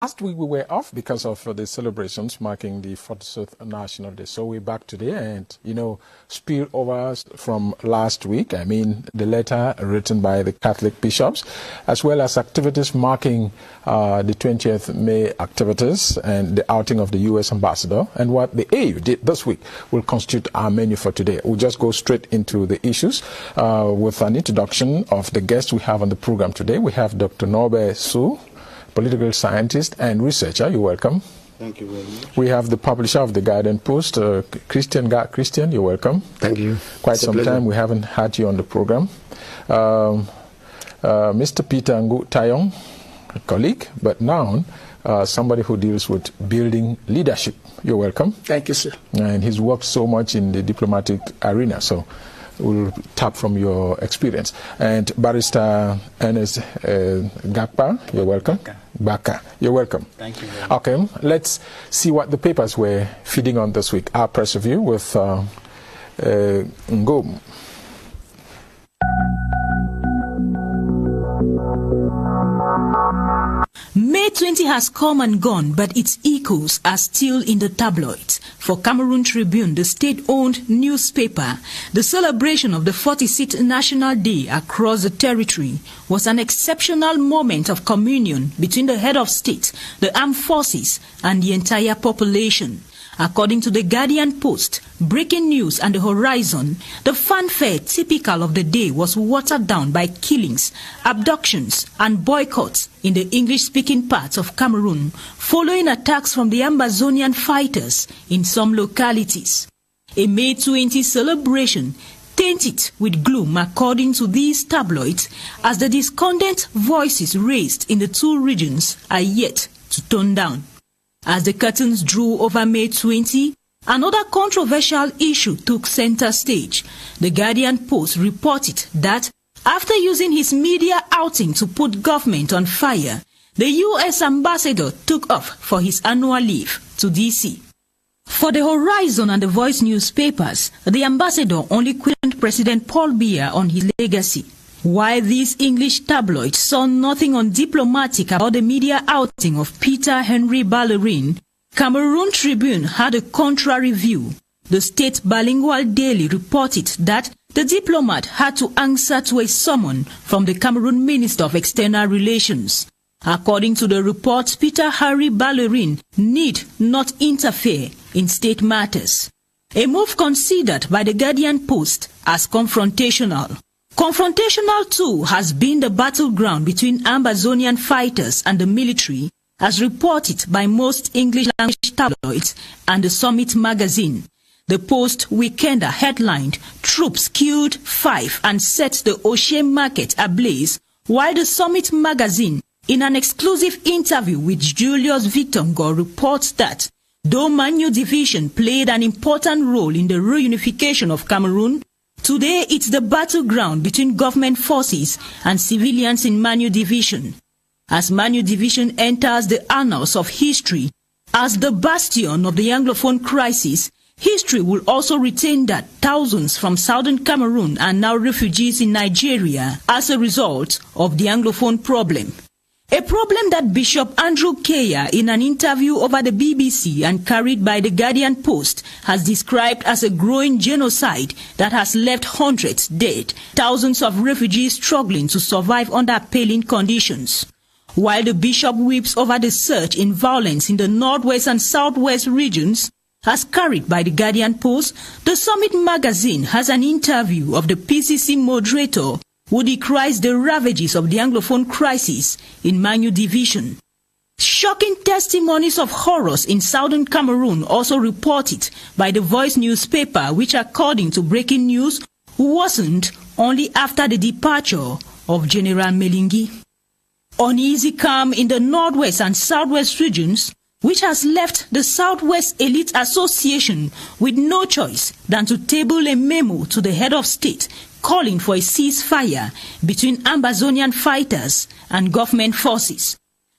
Last week we were off because of the celebrations marking the 46th National Day. So we're back today and, spillovers from last week. I mean, the letter written by the Catholic bishops, as well as activities marking the 20th May activities and the outing of the U.S. ambassador. And what the AU did this week will constitute our menu for today. We'll just go straight into the issues with an introduction of the guests we have on the program today. We have Dr. Norbert Su, political scientist and researcher. You're welcome. Thank you very much. We have the publisher of the Guardian Post, Christian. You're welcome. Thank you. Quite some time we haven't had you on the program. Mr. Peter Ngu Tayong, a colleague, but now somebody who deals with building leadership. You're welcome. Thank you, sir. And he's worked so much in the diplomatic arena, so we'll tap from your experience. And Barrister Ernest Gakpa, you're welcome. Baka, you're welcome. Thank you very much. Okay, let's see what the papers were feeding on this week. Our press review with Ngo. May 20 has come and gone, but its echoes are still in the tabloids. For Cameroon Tribune, the state-owned newspaper, the celebration of the 46th National Day across the territory was an exceptional moment of communion between the head of state, the armed forces, and the entire population. According to the Guardian Post, Breaking News and The Horizon, the fanfare typical of the day was watered down by killings, abductions, and boycotts in the English-speaking parts of Cameroon, following attacks from the Ambazonian fighters in some localities. A May 20 celebration tainted with gloom according to these tabloids, as the discordant voices raised in the two regions are yet to tone down. As the curtains drew over May 20, another controversial issue took center stage. The Guardian Post reported that after using his media outing to put government on fire, the U.S. ambassador took off for his annual leave to D.C. For the Horizon and the Voice newspapers, the ambassador only questioned President Paul Biya on his legacy. While these English tabloids saw nothing undiplomatic about the media outing of Peter Henry Ballerin, Cameroon Tribune had a contrary view. The state bilingual daily reported that the diplomat had to answer to a summon from the Cameroon Minister of External Relations. According to the report, Peter Henry Ballerin need not interfere in state matters, a move considered by the Guardian Post as confrontational. Confrontational, too, has been the battleground between Ambazonian fighters and the military, as reported by most English-language tabloids and the Summit magazine. The Post Weekender headlined, "Troops Killed 5 and Set the Oshe Market Ablaze," while the Summit magazine, in an exclusive interview with Julius Victor Ngo, reports that though Manu Division played an important role in the reunification of Cameroon, today it's the battleground between government forces and civilians in Manu Division. As Manu Division enters the annals of history as the bastion of the Anglophone crisis, history will also retain that thousands from southern Cameroon are now refugees in Nigeria as a result of the Anglophone problem. A problem that Bishop Andrew Keya, in an interview over the BBC and carried by the Guardian Post, has described as a growing genocide that has left hundreds dead, thousands of refugees struggling to survive under appalling conditions. While the bishop weeps over the surge in violence in the northwest and southwest regions, as carried by the Guardian Post, the Summit magazine has an interview of the PCC moderator who decries the ravages of the Anglophone crisis in Manu Division. Shocking testimonies of horrors in southern Cameroon also reported by the Voice newspaper, which according to Breaking News worsened only after the departure of General Melingi. Uneasy calm in the northwest and southwest regions, which has left the Southwest Elite Association with no choice than to table a memo to the head of state calling for a ceasefire between Ambazonian fighters and government forces.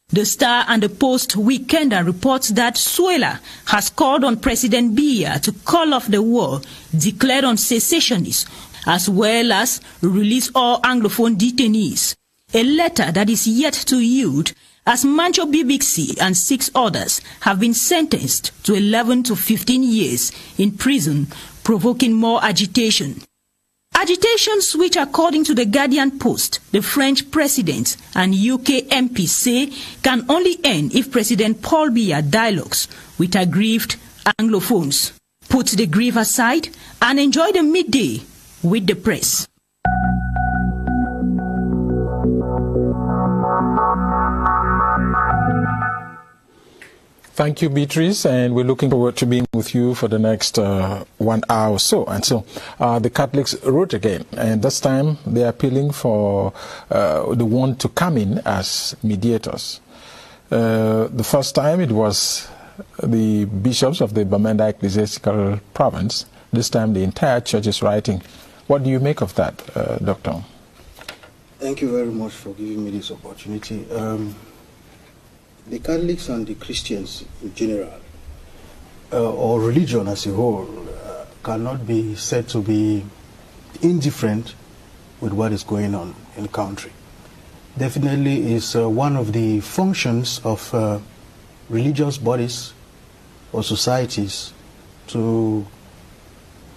The Star and the Post Weekender reports that Suela has called on President Biya to call off the war declared on secessionists, as well as release all Anglophone detainees. A letter that is yet to yield as Mancho Bibixi and 6 others have been sentenced to 11 to 15 years in prison, provoking more agitation. Agitations which, according to the Guardian Post, the French president and UK MPs say can only end if President Paul Biya dialogues with aggrieved Anglophones. Put the grief aside and enjoy the midday with the press. Thank you, Beatrice, and we're looking forward to being with you for the next 1 hour or so. And so the Catholics wrote again, and this time they're appealing for the one to come in as mediators. The first time it was the bishops of the Bamenda Ecclesiastical Province. This time the entire church is writing. What do you make of that, Doctor? Thank you very much for giving me this opportunity. The Catholics and the Christians in general, or religion as a whole, cannot be said to be indifferent with what is going on in the country. Definitely is one of the functions of religious bodies or societies to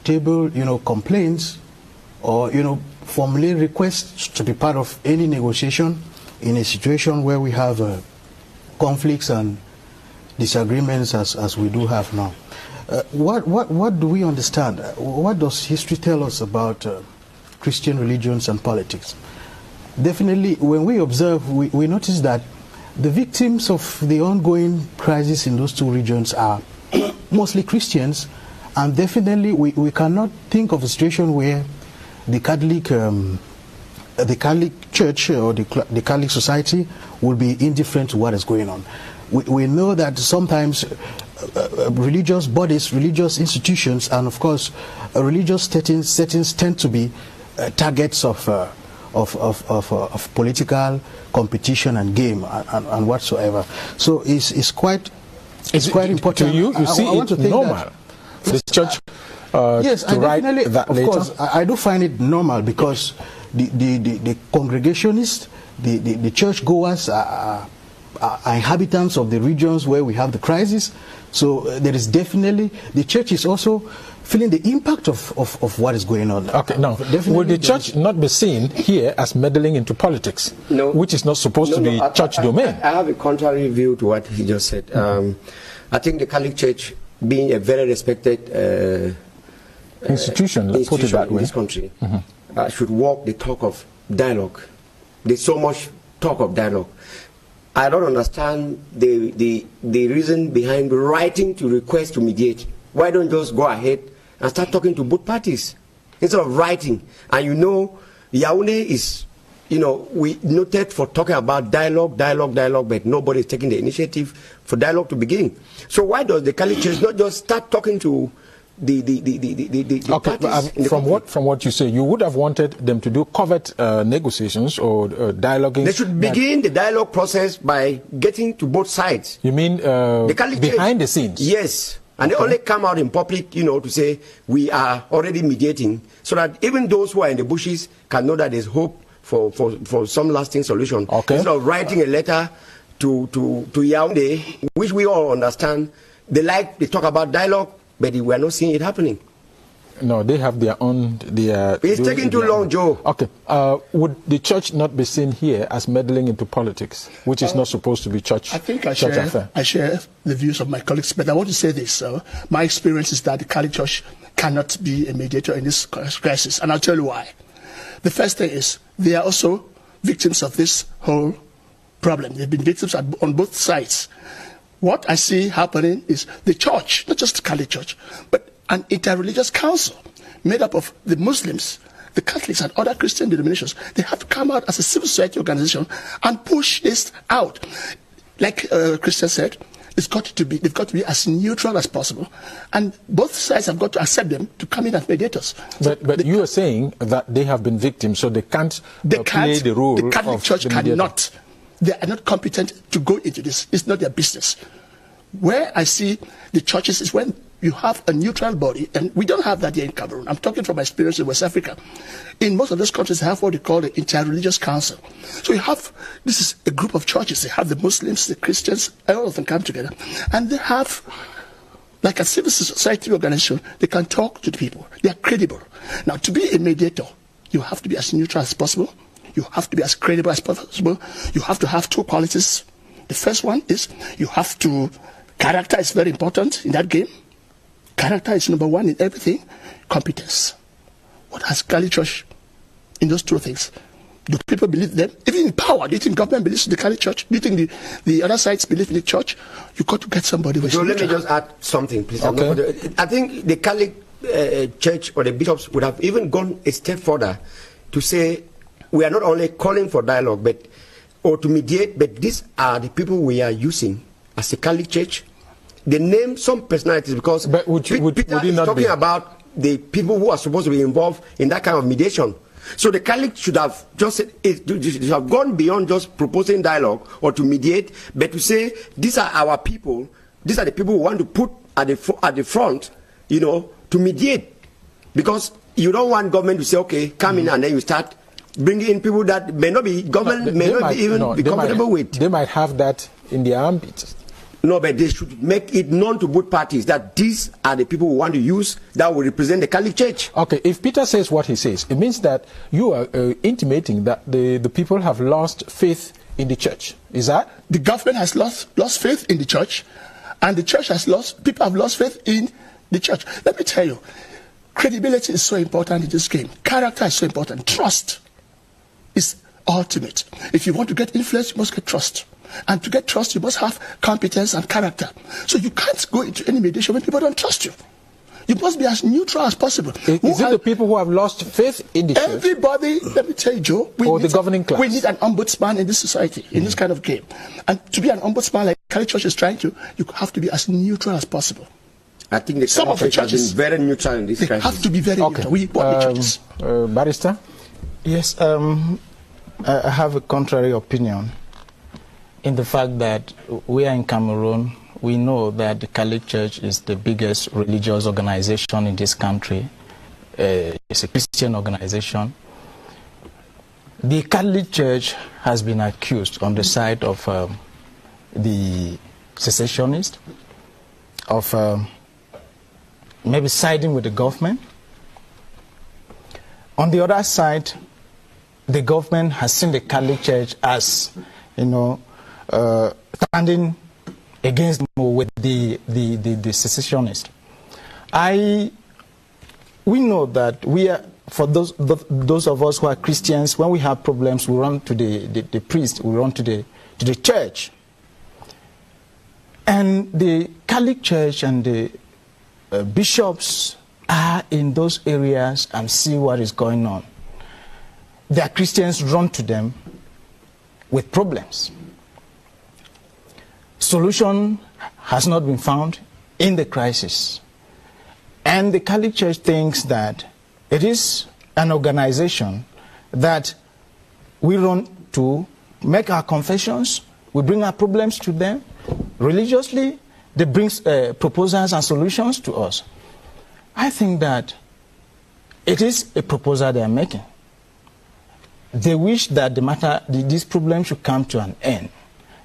table, complaints or, formulate requests to be part of any negotiation in a situation where we have conflicts and disagreements as we do have now. What do we understand? What does history tell us about Christian religions and politics? Definitely, when we observe, we notice that the victims of the ongoing crisis in those two regions are mostly Christians, and definitely we cannot think of a situation where the Catholic Church or the Catholic society will be indifferent to what is going on. We know that sometimes religious bodies, religious institutions, and of course religious settings tend to be targets of political competition and game and whatsoever. So it's quite important. To you see it normal. The church yes, to write that of later? course, I do find it normal because the congregationists, the churchgoers are inhabitants of the regions where we have the crisis. So there is definitely, the church is also feeling the impact of what is going on. Okay, now, will the church not be seen here as meddling into politics, no, which is not supposed to be church domain? I have a contrary view to what he just said. I think the Catholic Church, being a very respected institution, let's put it that way, in this country, should walk the talk of dialogue. There's so much talk of dialogue. I don't understand the reason behind writing to request to mediate. Why don't you just go ahead and start talking to both parties instead of writing? And Yaoundé is, we noted for talking about dialogue, but nobody is taking the initiative for dialogue to begin. So why does the Catholic Church not just start talking to the okay, parties? From what you say, you would have wanted them to do covert negotiations or dialoguing. They should begin the dialogue process by getting to both sides. You mean the Catholic behind Church, the scenes? Yes. And they only come out in public, to say we are already mediating, so that even those who are in the bushes can know that there's hope for some lasting solution. Okay. Instead of writing a letter to Yaoundé, which we all understand, they talk about dialogue, but we are not seeing it happening. No, they have their own. It's taking too long, Joe. Okay. Would the church not be seen here as meddling into politics, which is not supposed to be church? I think I share the views of my colleagues, but I want to say this. My experience is that the Catholic Church cannot be a mediator in this crisis, and I'll tell you why. The first thing is they are also victims of this whole problem. They've been victims on both sides. What I see happening is the church, not just the Catholic Church, but an interreligious council made up of the Muslims, the Catholics, and other Christian denominations. They have to come out as a civil society organization and push this out. Like Christian said, they've got to be as neutral as possible, and both sides have got to accept them to come in as mediators. But you are saying that they have been victims, so they can't play the role. The Catholic Church cannot. They are not competent to go into this. It's not their business. Where I see the churches is when you have a neutral body, and we don't have that here in Cameroon. I'm talking from my experience in West Africa. In most of those countries, they have what they call the Interreligious Council. So you have, this is a group of churches. They have the Muslims, the Christians, all of them come together. And they have, like a civil society organization, they can talk to the people. They are credible. Now, to be a mediator, you have to be as neutral as possible. You have to be as credible as possible. You have to have two qualities. The first one is you have to, character is very important in that game. Character is number one in everything. Competence. What has Catholic Church in those two things? Do people believe them? Even in power, do you think government believes in the Catholic Church? Do you think the other sides believe in the church? You got to get somebody with. So let me just add something, please. Okay. I think the Catholic Church or the bishops would have even gone a step further to say we are not only calling for dialogue, or to mediate, but these are the people we are using as a Catholic Church. They name some personalities because Peter is talking about the people who are supposed to be involved in that kind of mediation. So the Catholic should have just should have gone beyond just proposing dialogue or to mediate, but to say these are our people. These are the people who want to put at the front, you know, to mediate, because you don't want government to say, okay, come in, and then you start bringing in people that may not be government be comfortable with. They might have that in their ambit. No, but they should make it known to both parties that these are the people who want to use that will represent the Catholic Church. Okay, if Peter says what he says, it means that you are intimating that the people have lost faith in the church. Is that? The government has lost faith in the church, and the church has people have lost faith in the church. Let me tell you, credibility is so important in this game. Character is so important. Trust is ultimate. If you want to get influence, you must get trust. And to get trust, you must have competence and character. So you can't go into any mediation when people don't trust you. You must be as neutral as possible. Is it the people who have lost faith in the church? Everybody, let me tell you, Joe, or the governing class? We need an ombudsman in this society, in this kind of game. And to be an ombudsman like Catholic Church is trying to, you have to be as neutral as possible. I think the Catholic Church has been very neutral in this crisis. They have to be very neutral. We want the churches. Barrister? Yes, I have a contrary opinion in the fact that we are in Cameroon. We know that the Catholic Church is the biggest religious organization in this country. It's a Christian organization. The Catholic Church has been accused on the side of the secessionists of maybe siding with the government. On the other side, the government has seen the Catholic Church as, you know, standing against with the secessionists. We know that we are, for those of us who are Christians, when we have problems, we run to the priest, we run to the church. And the Catholic Church and the bishops are in those areas and see what is going on. Their Christians run to them with problems. Solution has not been found in the crisis. And the Catholic Church thinks that it is an organization that we run to make our confessions, we bring our problems to them religiously, they bring proposals and solutions to us. I think that it is a proposal they are making. They wish that this problem should come to an end.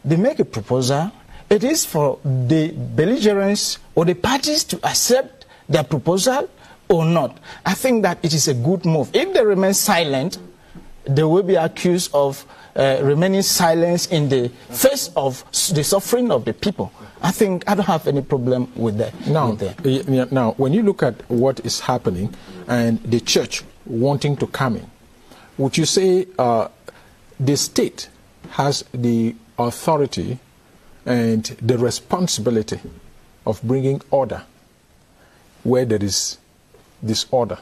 They make a proposal. It is for the belligerents or the parties to accept their proposal or not. I think that it is a good move. If they remain silent, they will be accused of remaining silent in the face of the suffering of the people. I think I don't have any problem with that. Now, when you look at what is happening and the church wanting to come in, would you say the state has the authority and the responsibility of bringing order where there is disorder?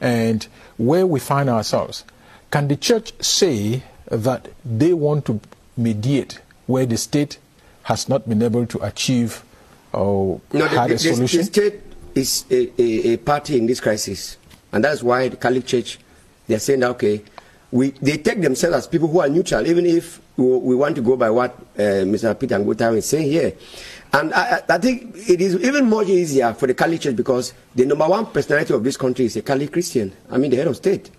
And where we find ourselves, can the church say that they want to mediate where the state has not been able to achieve or had a solution? The state is a party in this crisis, and that's why the Catholic Church, they're saying that, okay, they take themselves as people who are neutral, even if we want to go by what Mr. Peter Anglophone is saying here. And I think it is even more easier for the Catholic Church because the #1 personality of this country is a Catholic Christian. I mean, the head of state.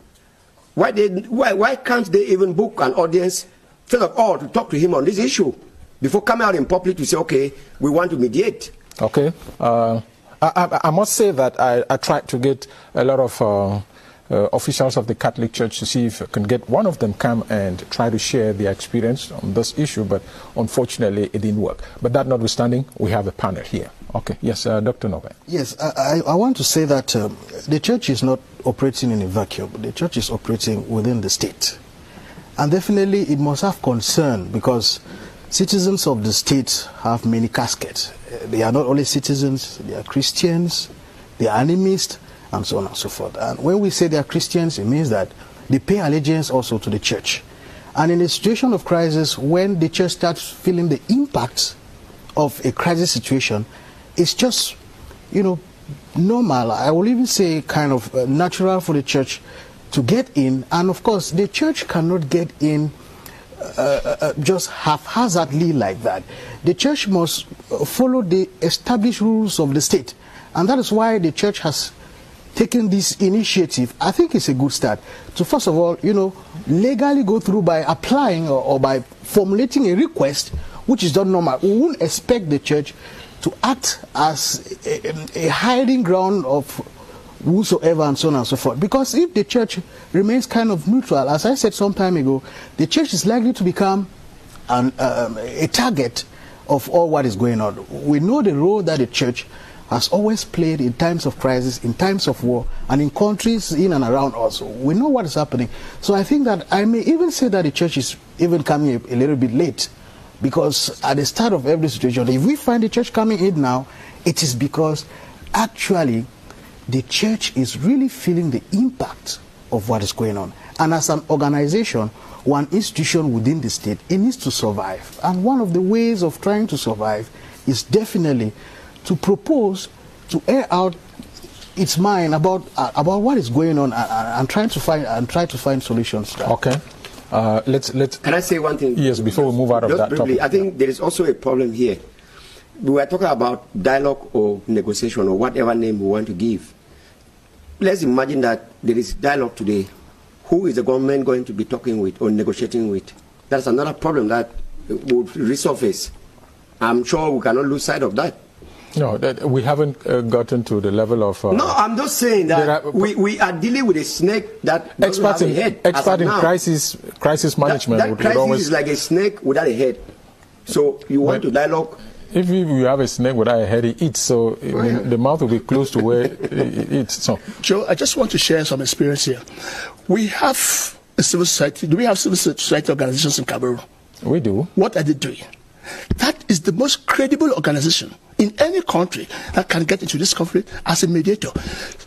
Why can't they even book an audience, first of all, to talk to him on this issue before coming out in public to say, okay, we want to mediate? Okay. I must say that I tried to get a lot of officials of the Catholic Church to see if I can get one of them come and try to share their experience on this issue, but unfortunately it didn't work. But that notwithstanding, we have a panel here. Okay, yes, Dr. Nove. Yes, I want to say that the church is not operating in a vacuum. The church is operating within the state. And definitely it must have concern because citizens of the state have many caskets. They are not only citizens, they are Christians, they are animists, and so on and so forth. And when we say they are Christians, it means that they pay allegiance also to the church. And in a situation of crisis, when the church starts feeling the impact of a crisis situation, it's just, normal. I will even say kind of natural for the church to get in. And of course, the church cannot get in just haphazardly like that. The church must follow the established rules of the state. And that is why the church has taking this initiative. I think it's a good start to, first of all, legally go through by applying or by formulating a request, which is not normal. We won't expect the church to act as a hiding ground of whosoever and so on and so forth. Because if the church remains kind of neutral, as I said some time ago, the church is likely to become a target of all what is going on. We know the role that the church has always played in times of crisis, in times of war, and in countries in and around us. We know what is happening. So I think that I may even say that the church is even coming a little bit late, because at the start of every situation, if we find the church coming in now, it is because actually the church is really feeling the impact of what is going on. And as an organization, one institution within the state, it needs to survive. And one of the ways of trying to survive is definitely to propose, to air out its mind about what is going on and try to find solutions to that. Okay. Let's. Can I say one thing? Yes, before we move out of that topic. I think there is also a problem here. We were talking about dialogue or negotiation or whatever name we want to give. Let's imagine that there is dialogue today. Who is the government going to be talking with or negotiating with? That's another problem that would resurface. I'm sure we cannot lose sight of that. No, we haven't gotten to the level of... no, I'm just saying that we are dealing with a snake that doesn't have a head. Expert in crisis management. That crisis always is like a snake without a head. So you want to dialogue... If you have a snake without a head, it eats, so the mouth will be close to where it eats. So, Joe, I just want to share some experience here. We have a civil society. Do we have civil society organizations in Cameroon? We do. What are they doing? That is the most credible organization in any country that can get into this conflict as a mediator.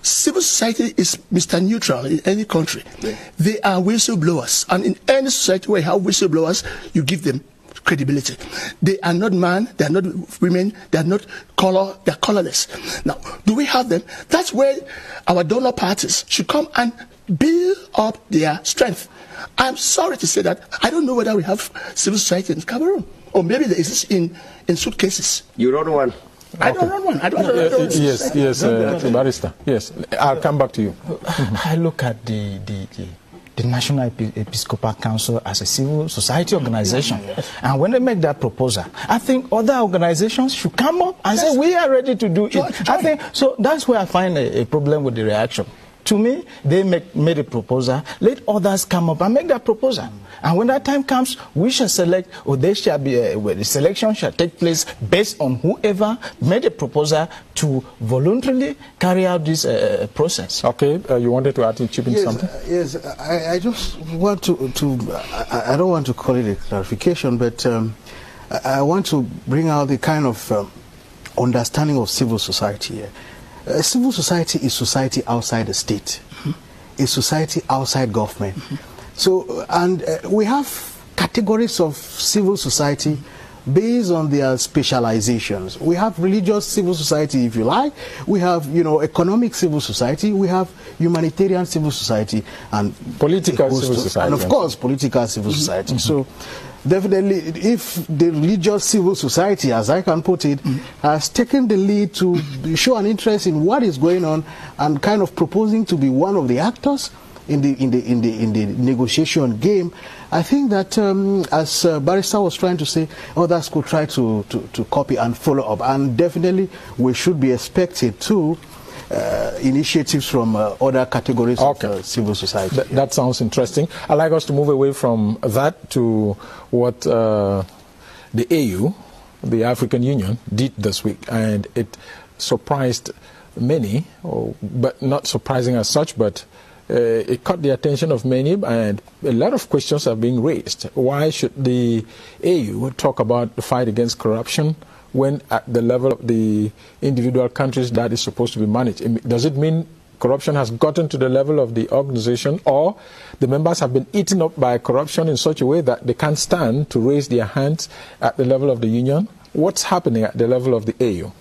Civil society is Mr. Neutral in any country. Yeah. They are whistleblowers. And in any society where you have whistleblowers, you give them credibility. They are not men, they are not women, they are not color, they are colorless. Now, do we have them? That's where our donor parties should come and build up their strength. I'm sorry to say that I don't know whether we have civil society in Cameroon. Or maybe there is in suitcases. You run one. I don't run one. I don't. Yes, Barrister. Yes, I'll come back to you. I look at the National Episcopal Council as a civil society organization. And when they make that proposal, I think other organizations should come up and say, we are ready to do it. I think, so that's where I find a problem with the reaction. To me, they made a proposal, let others come up and make that proposal. And when that time comes, we shall select, or there shall be the selection shall take place based on whoever made a proposal to voluntarily carry out this process. Okay, you wanted to add in something? Yes, I just want I don't want to call it a clarification, but I want to bring out the kind of understanding of civil society here. Civil society is society outside the state. Mm-hmm. It's society outside government. Mm-hmm. So, and we have categories of civil society based on their specializations. We have religious civil society, if you like. We have, economic civil society. We have humanitarian civil society and political civil society. And of course, political civil society. So definitely, if the religious civil society, as I can put it, has taken the lead to show an interest in what is going on and kind of proposing to be one of the actors in the negotiation game, I think that as Barrister was trying to say, others could try to copy and follow up, and definitely we should be expected to initiatives from other categories of civil society. That sounds interesting. I'd like us to move away from that to what the AU, the African Union, did this week, and it surprised many, but not surprising as such, but it caught the attention of many, and a lot of questions are being raised. Why should the AU talk about the fight against corruption when at the level of the individual countries that is supposed to be managed? Does it mean corruption has gotten to the level of the organization, or the members have been eaten up by corruption in such a way that they can't stand to raise their hands at the level of the union? What's happening at the level of the AU?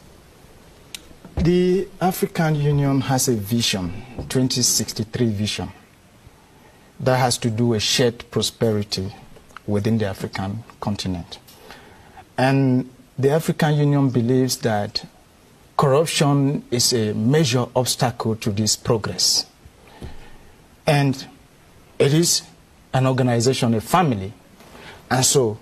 The African Union has a vision, 2063 vision, that has to do with shared prosperity within the African continent. And the African Union believes that corruption is a major obstacle to this progress. And it is an organization, a family. And so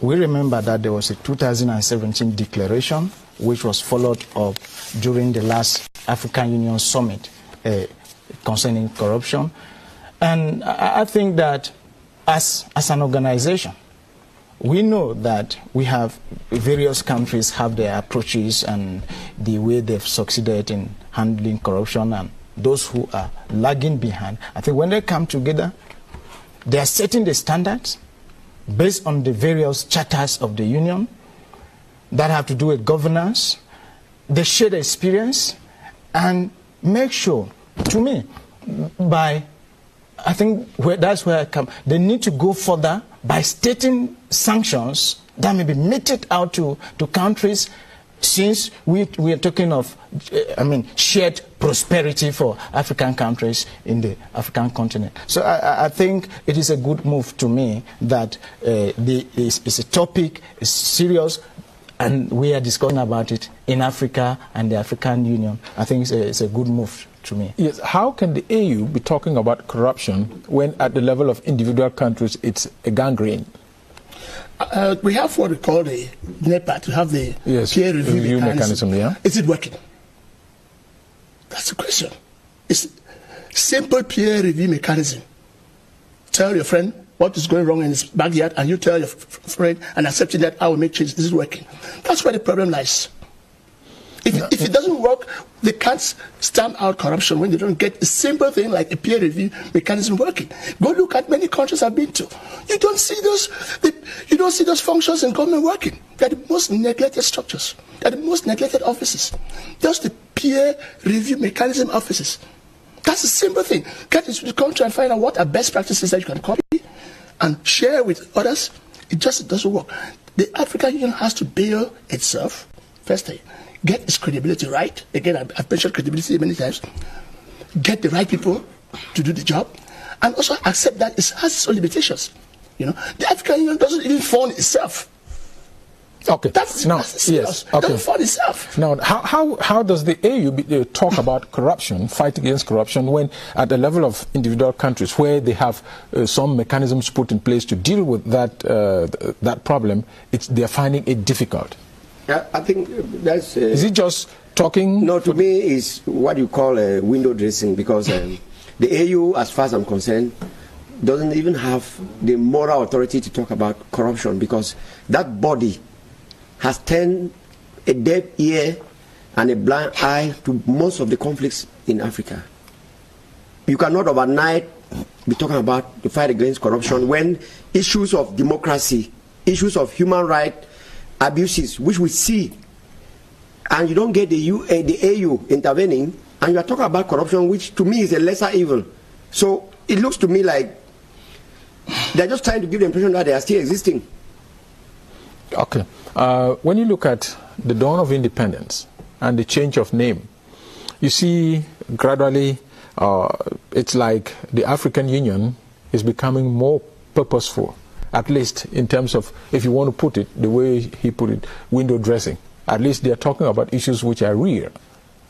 we remember that there was a 2017 declaration which was followed up during the last African Union summit concerning corruption. And I think that as an organization, we know that we have various countries have their approaches and the way they've succeeded in handling corruption, and those who are lagging behind. I think when they come together, they are setting the standards based on the various charters of the union that have to do with governance. They share the experience and make sure, to me, I think that's where I come. They need to go further by stating sanctions that may be meted out to countries, since we are talking of, shared prosperity for African countries in the African continent. So I think it is a good move to me that it's a topic, it's serious, and we are discussing about it in Africa and the African Union. I think it's a good move to me. Yes. How can the AU be talking about corruption when at the level of individual countries it's a gangrene? We have what we call the NEPA, to have the peer review mechanism. Yeah? Is it working? That's the question. It's simple peer review mechanism. Tell your friend what is going wrong in his backyard, and you tell your friend, and accepting that I will make changes. This is working. That's where the problem lies. If it doesn't work, they can't stamp out corruption when they don't get a simple thing like a peer review mechanism working. Go look at many countries I've been to. You don't see those functions in government working. They're the most neglected structures. They're the most neglected offices. Just the peer review mechanism offices. That's a simple thing. Get into the country and find out what are best practices that you can copy and share with others. It just doesn't work. The African Union has to bail itself, first thing. Get its credibility right. Again, I've mentioned credibility many times. Get the right people to do the job, and also accept that it has its own limitations. The African Union doesn't even fund itself. Okay. That's yes. Okay. Doesn't fund itself. Now, how does the AU talk about corruption, fight against corruption, when at the level of individual countries where they have some mechanisms put in place to deal with that problem, they're finding it difficult? I think that's... is it just talking? No, to me, it's what you call window dressing, because the AU, as far as I'm concerned, doesn't even have the moral authority to talk about corruption, because that body has turned a deaf ear and a blind eye to most of the conflicts in Africa. You cannot overnight be talking about the fight against corruption when issues of democracy, issues of human rights, abuses, which we see, and you don't get the AU intervening, and you are talking about corruption, which to me is a lesser evil. So it looks to me like they're just trying to give the impression that they are still existing. Okay. When you look at the dawn of independence and the change of name, you see gradually it's like the African Union is becoming more purposeful, at least in terms of, if you want to put it the way he put it, window dressing. At least they are talking about issues which are real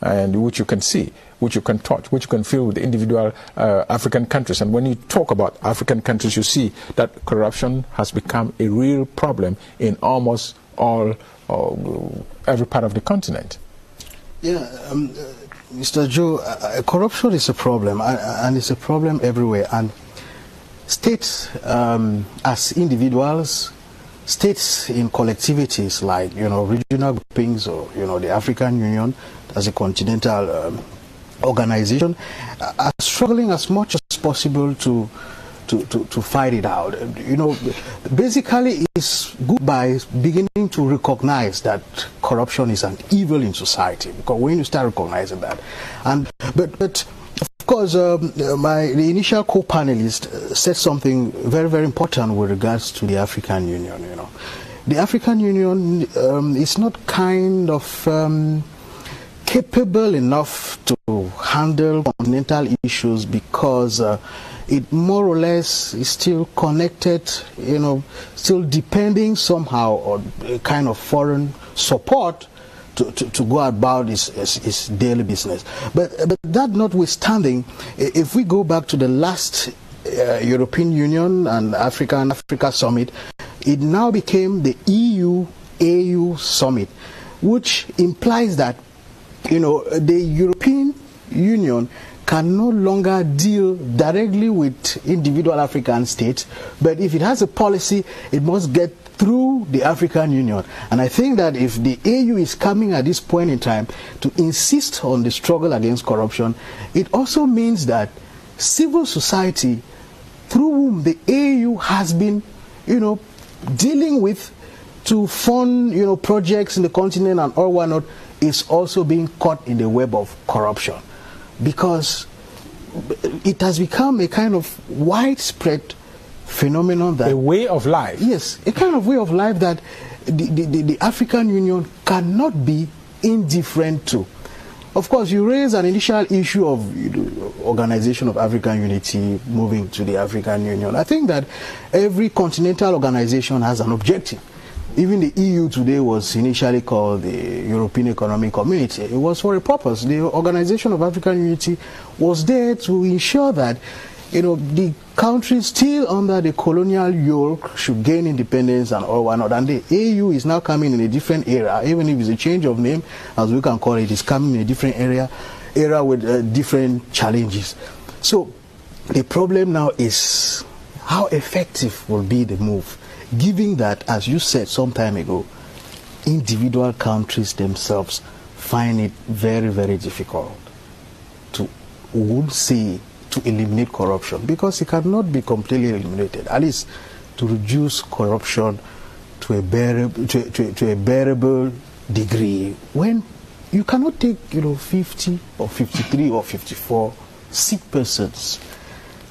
and which you can see, which you can touch, which you can feel with the individual African countries. And when you talk about African countries, you see that corruption has become a real problem in almost all, every part of the continent. Yeah, Mr. Joe, corruption is a problem, and it's a problem everywhere. And states, as individuals, states in collectivities like, regional groupings or, the African Union as a continental organization are struggling as much as possible to fight it out. Basically it's good by beginning to recognize that corruption is an evil in society, because when you start recognizing that, but of course, the initial co-panelist said something very, very important with regards to the African Union. The African Union is not kind of capable enough to handle continental issues, because it more or less is still connected, still depending somehow on a kind of foreign support to go about his daily business. But that notwithstanding, if we go back to the last European Union and Africa Summit, it now became the EU-AU Summit, which implies that the European Union can no longer deal directly with individual African states, but if it has a policy, it must get through the African Union. And I think that if the AU is coming at this point in time to insist on the struggle against corruption, it also means that civil society, through whom the AU has been, dealing with to fund, projects in the continent and all whatnot, is also being caught in the web of corruption, because it has become a kind of widespread phenomenon, that a way of life. Yes, a kind of way of life that the African Union cannot be indifferent to. Of course, you raise an initial issue of Organization of African Unity moving to the African Union. I think that every continental organization has an objective. Even the EU today was initially called the European Economic Community. It was for a purpose. The Organization of African Unity was there to ensure that the countries still under the colonial yoke should gain independence and all whatnot. And the AU is now coming in a different era, even if it's a change of name, as we can call it, it's coming in a different era with different challenges. So the problem now is how effective will be the move, given that, as you said some time ago, individual countries themselves find it very, very difficult to, to eliminate corruption, because it cannot be completely eliminated, at least to reduce corruption to a bearable degree, when you cannot take 50 or 53 or 54 sick persons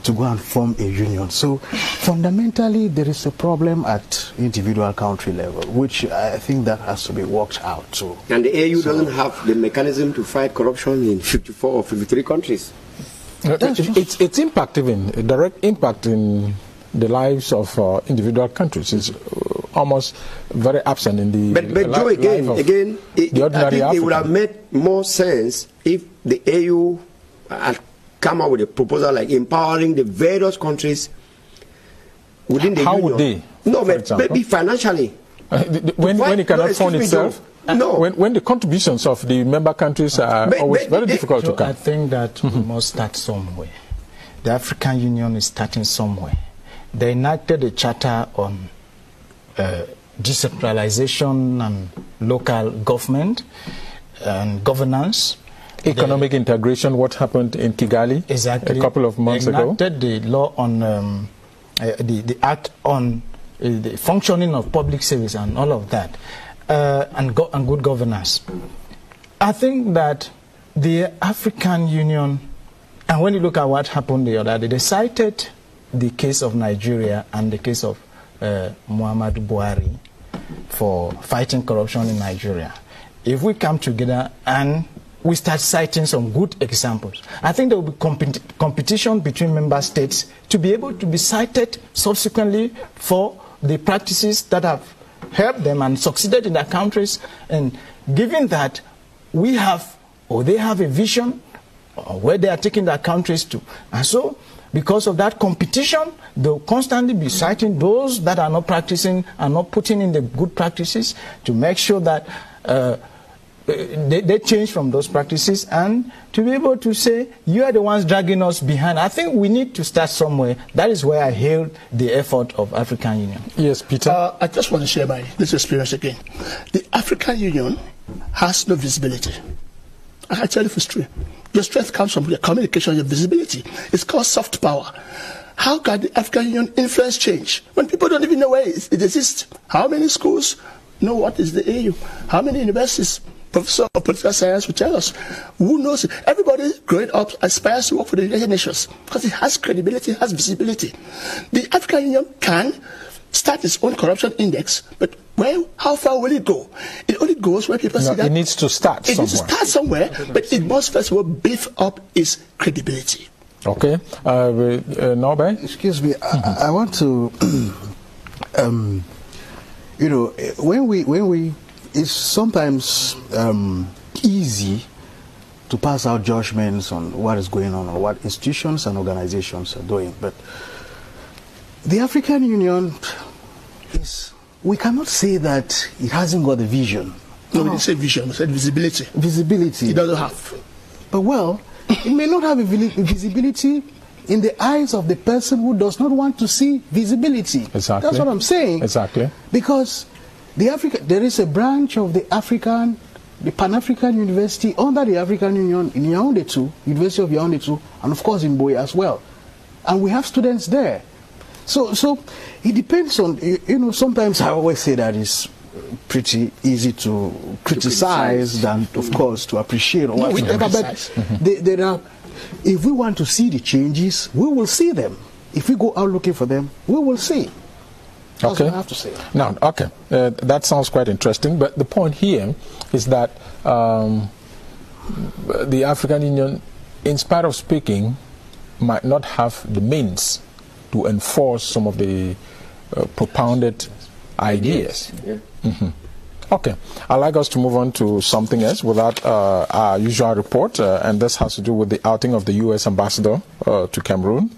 to go and form a union. So fundamentally there is a problem at individual country level, which I think that has to be worked out too. And the AU doesn't have the mechanism to fight corruption in 54 or 53 countries. It's impact, even a direct impact in the lives of individual countries. It's almost very absent in the but Joe, again, I think it would have made more sense if the AU had come up with a proposal like empowering the various countries within the How union. would they? No, maybe financially. When it cannot fund itself? No. When the contributions of the member countries are always very difficult to come. I think that we must start somewhere. The African Union is starting somewhere. They enacted a charter on decentralization and local government and governance. Economic integration, what happened in Kigali exactly, a couple of months ago. They enacted the law on the act on the functioning of public service and all of that. And good governance. I think that the African Union, and when you look at what happened the other day, they cited the case of Nigeria and the case of Muhammadu Buhari for fighting corruption in Nigeria. If we come together and we start citing some good examples, I think there will be competition between member states to be able to be cited subsequently for the practices that have helped them and succeeded in their countries. And given that we have, or they have a vision where they are taking their countries to, and so because of that competition, they'll constantly be citing those that are not practicing and not putting in the good practices to make sure that they change from those practices, and to be able to say, you are the ones dragging us behind. I think we need to start somewhere. That is where I hailed the effort of African Union. Yes, Peter. I just want to share this experience again. The African Union has no visibility. I can tell you it's true. Your strength comes from your communication, your visibility. It's called soft power. How can the African Union influence change when people don't even know where it exists? How many schools know what is the AU? How many universities? Professor of political science will tell us. Who knows it? Everybody growing up aspires to work for the United Nations because it has credibility, it has visibility. The African Union can start its own corruption index, but how far will it go? It only goes where people see that it needs to start somewhere. It needs to start somewhere, but it must first of all beef up its credibility. Okay. Norbert? Excuse me. I want to, you know, when we it's sometimes easy to pass out judgments on what is going on or what institutions and organizations are doing. But the African Union we cannot say that it hasn't got a vision. No, we didn't say vision, we said visibility. Visibility. It doesn't have. But well, it may not have a visibility in the eyes of the person who does not want to see visibility. Exactly. That's what I'm saying. Exactly. Because there is a branch of the Pan-African University under the African Union in Yaoundé too, University of Yaoundé too, and of course in Boye as well. And we have students there. So it depends on, you know, sometimes I always say that it's pretty easy to criticize than, of course, to appreciate or whatever. But there are, if we want to see the changes, we will see them. If we go out looking for them, we will see. That's what I have to say. Now, okay, that sounds quite interesting. But the point here is that the African Union, in spite of speaking, might not have the means to enforce some of the propounded ideas. Yeah. Okay, I'd like us to move on to something else without our usual report, and this has to do with the outing of the U.S. ambassador to Cameroon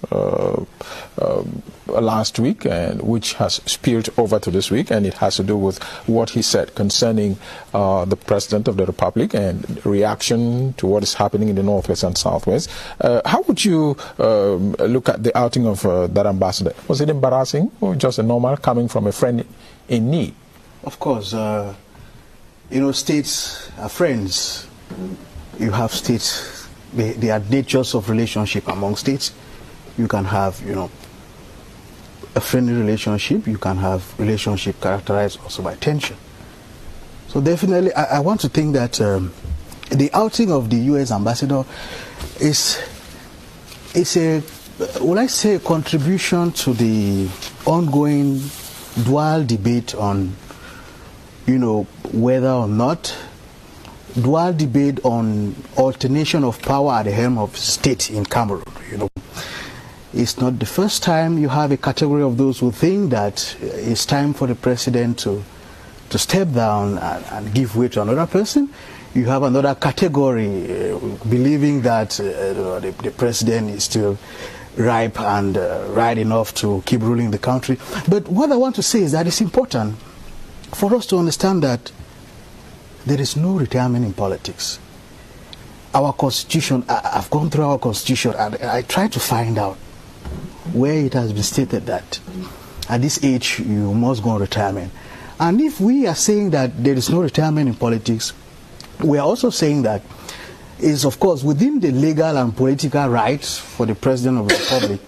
last week, and which has spilled over to this week, and it has to do with what he said concerning the President of the Republic and reaction to what is happening in the Northwest and Southwest. How would you look at the outing of that ambassador? Was it embarrassing or just a normal coming from a friend in need? Of course, you know, states are friends. You have states, they are natures of relationship among states. You can have, you know, a friendly relationship. You can have relationship characterized also by tension. So definitely, I want to think that the outing of the U.S. ambassador is a, will I say, a contribution to the ongoing dual debate on, you know, whether or not, dual debate on alternation of power at the helm of state in Cameroon. You know, it's not the first time you have a category of those who think that it's time for the president to step down and give way to another person. You have another category believing that the president is still ripe and right enough to keep ruling the country. But what I want to say is that it's important for us to understand that there is no retirement in politics. Our constitution, I've gone through our constitution and I tried to find out where it has been stated that at this age you must go on retirement. And if we are saying that there is no retirement in politics, we are also saying that is, of course, within the legal and political rights for the President of the Republic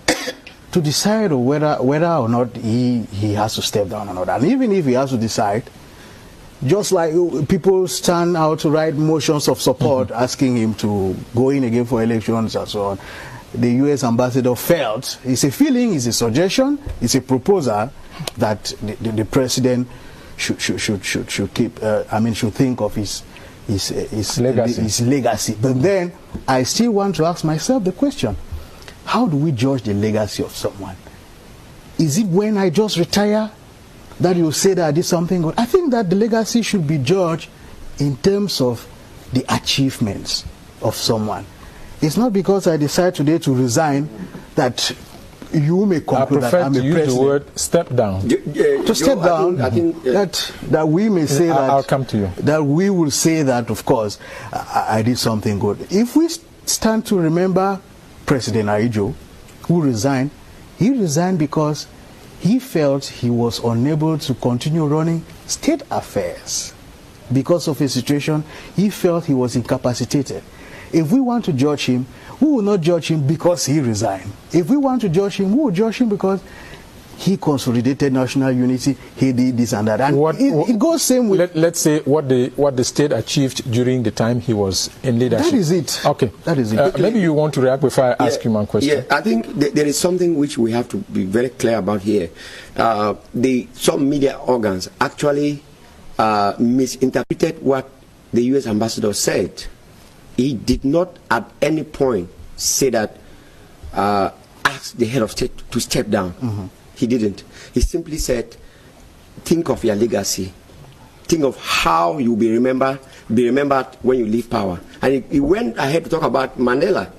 to decide whether or not he has to step down or not. And even if he has to decide, just like people stand out to write motions of support asking him to go in again for elections and so on, the U.S. ambassador felt, it's a feeling, it's a suggestion, it's a proposal that the president should keep. Should think of his legacy. His legacy. But then I still want to ask myself the question: how do we judge the legacy of someone? Is it when I just retire that you say that I did something good? I think that the legacy should be judged in terms of the achievements of someone. It's not because I decide today to resign that you may conclude that I'm a president. I prefer to use the word step down. To step down, I think that we may say that. I'll come to you. That we will say that, of course, I did something good. If we stand to remember President Aijo, who resigned, he resigned because he felt he was unable to continue running state affairs. Because of his situation, he felt he was incapacitated. If we want to judge him, we will not judge him because he resigned. If we want to judge him, we will judge him because he consolidated national unity, he did this and that. And it goes same with... Let's say what the state achieved during the time he was in leadership. That is it. Okay. That is it. Maybe you want to react before I ask you one question. Yeah, I think there is something which we have to be very clear about here. Some media organs actually misinterpreted what the U.S. ambassador said. He did not at any point say that ask the head of state to step down. Mm-hmm. He didn't. He simply said, think of your legacy. Think of how you'll be remembered when you leave power. And he went ahead to talk about Mandela.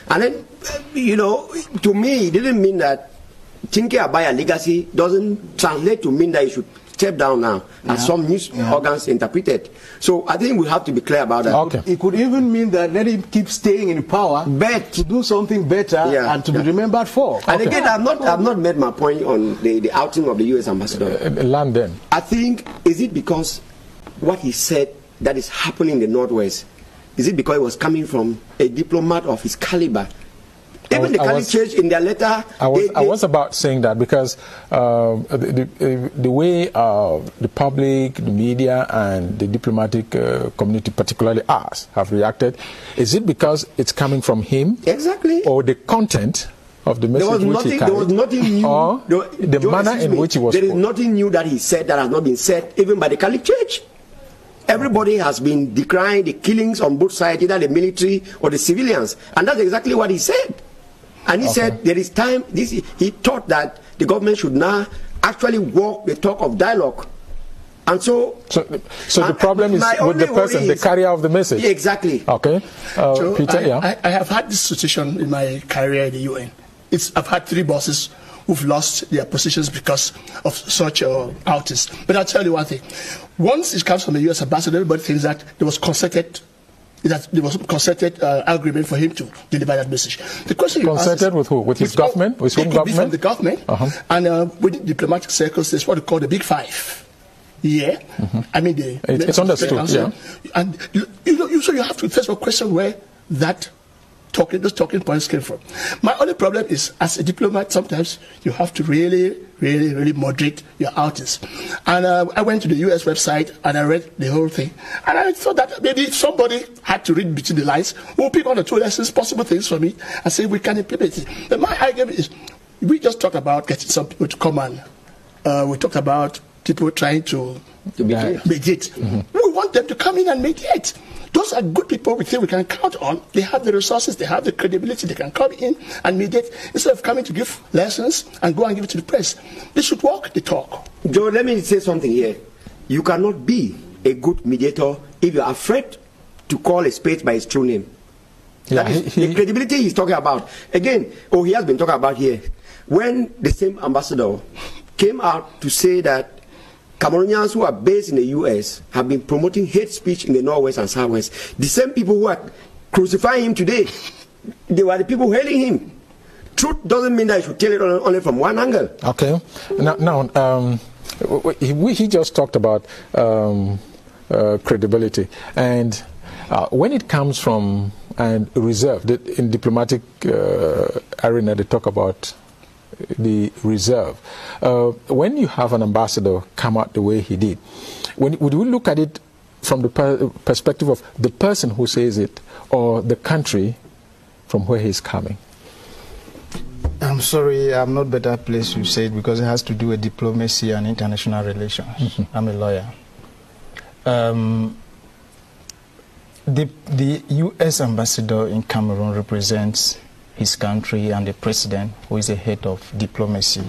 And then, to me, it didn't mean that thinking about your legacy doesn't translate to mean that you should step down now, as some news organs interpreted. So I think we have to be clear about that. Okay. It could even mean that let him keep staying in power, but to do something better and to be remembered for. And again, I've not made my point on the outing of the U.S. ambassador. London. I think, is it because what he said that is happening in the Northwest, is it because it was coming from a diplomat of his caliber? Even the Catholic Church in their letter... I was about saying that because the way the public, the media, and the diplomatic community, particularly us, have reacted, is it because it's coming from him? Exactly. Or the content of the message which he carried? There was nothing new. Or the manner in which he was... There is nothing new that he said that has not been said, even by the Catholic Church. Everybody has been decrying the killings on both sides, either the military or the civilians. And that's exactly what he said. And he said there is time, he thought that the government should now actually walk the talk of dialogue. And so the problem is with the person, the carrier of the message. Exactly. Okay. Peter, I have had this situation in my career in the UN. I've had 3 bosses who've lost their positions because of such outings. But I'll tell you one thing. Once it comes from the U.S. ambassador, everybody thinks that there was concerted agreement for him to deliver that message. The question concerted with who? With his government? With whom government? From the government. And within diplomatic circles, there's what we call the Big Five. Yeah. Mm-hmm. I mean, it's understood. Yeah. And so you have to first of all question where those talking points came from. My only problem is, as a diplomat, sometimes you have to really moderate your outings. And I went to the U.S. website and I read the whole thing. And I thought that maybe if somebody had to read between the lines, we'll pick 1 or 2 lessons, possible things for me, and say we can implement it. But my argument is, we just talked about getting some people to come and we talked about people trying to mediate. Mm-hmm. We want them to come in and mediate. Those are good people we think we can count on. They have the resources, they have the credibility, they can come in and mediate instead of coming to give lessons and go and give it to the press. They should walk the talk. Joe, let me say something here. You cannot be a good mediator if you're afraid to call a spade by its true name. Yeah, that is the credibility he's talking about. Again, he has been talking about here. When the same ambassador came out to say that Cameroonians who are based in the U.S. have been promoting hate speech in the Northwest and Southwest. The same people who are crucifying him today, they were the people hailing him. Truth doesn't mean that you should tell it only from one angle. Okay. Now he just talked about credibility. And when it comes from reserve, in diplomatic arena, they talk about the reserve. When you have an ambassador come out the way he did, would we look at it from the perspective of the person who says it or the country from where he's coming? I'm sorry, I'm not better placed to say it because it has to do with diplomacy and international relations. I'm a lawyer. The U.S. ambassador in Cameroon represents his country and the president, who is the head of diplomacy.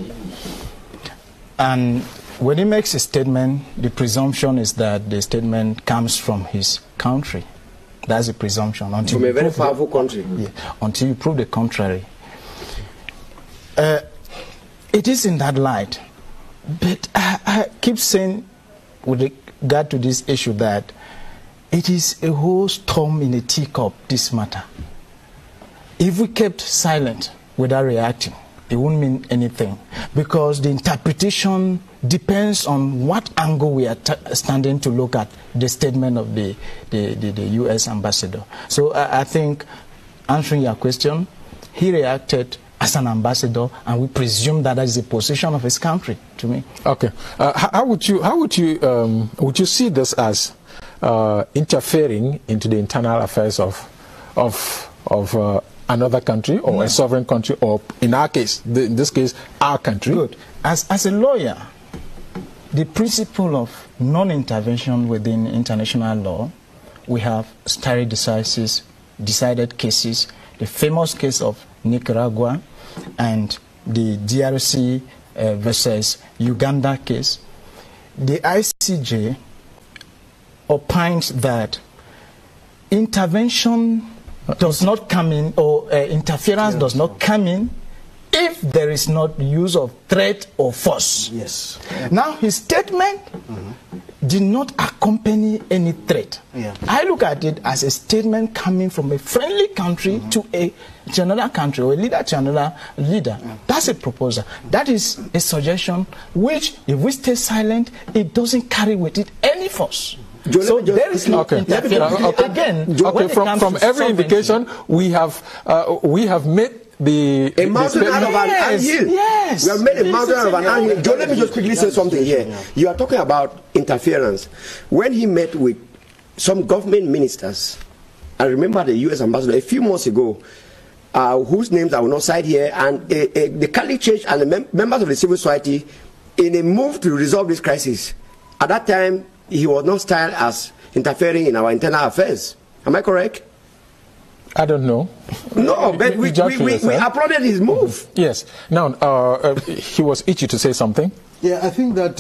And when he makes a statement, the presumption is that the statement comes from his country. That's the presumption. From a very powerful country. Yeah, until you prove the contrary. It is in that light. But I keep saying, with regard to this issue, that it is a whole storm in a teacup, this matter. If we kept silent without reacting, it wouldn't mean anything, because the interpretation depends on what angle we are standing to look at the statement of the U.S. ambassador. So I think, answering your question, he reacted as an ambassador, and we presume that that is the position of his country. To me, okay. How would you see this as interfering into the internal affairs of another country, or a sovereign country, or in our case, in this case, our country? Good. As a lawyer, the principle of non-intervention within international law, we have stare decisis, decided cases, the famous case of Nicaragua and the DRC versus Uganda case. The ICJ opines that intervention does not come in, or interference does not come in, if there is not use of threat or force. Yes. Now, his statement did not accompany any threat. Yeah. I look at it as a statement coming from a friendly country to another country, or a leader to another leader. That's a proposal. That is a suggestion which, if we stay silent, it doesn't carry with it any force. So there is no interference. Again, from every indication, we have made a mountain out of an anthill. Yes. We have made a mountain out of an anthill. Joe, let me just quickly say something here. You are talking about interference. When he met with some government ministers, I remember the U.S. ambassador a few months ago, whose names I will not cite here, and the Catholic Church and the members of the civil society, in a move to resolve this crisis, at that time, he was not styled as interfering in our internal affairs. Am I correct? I don't know. No, but we applauded his move. Yes. Now, he was itchy to say something. Yeah, I think that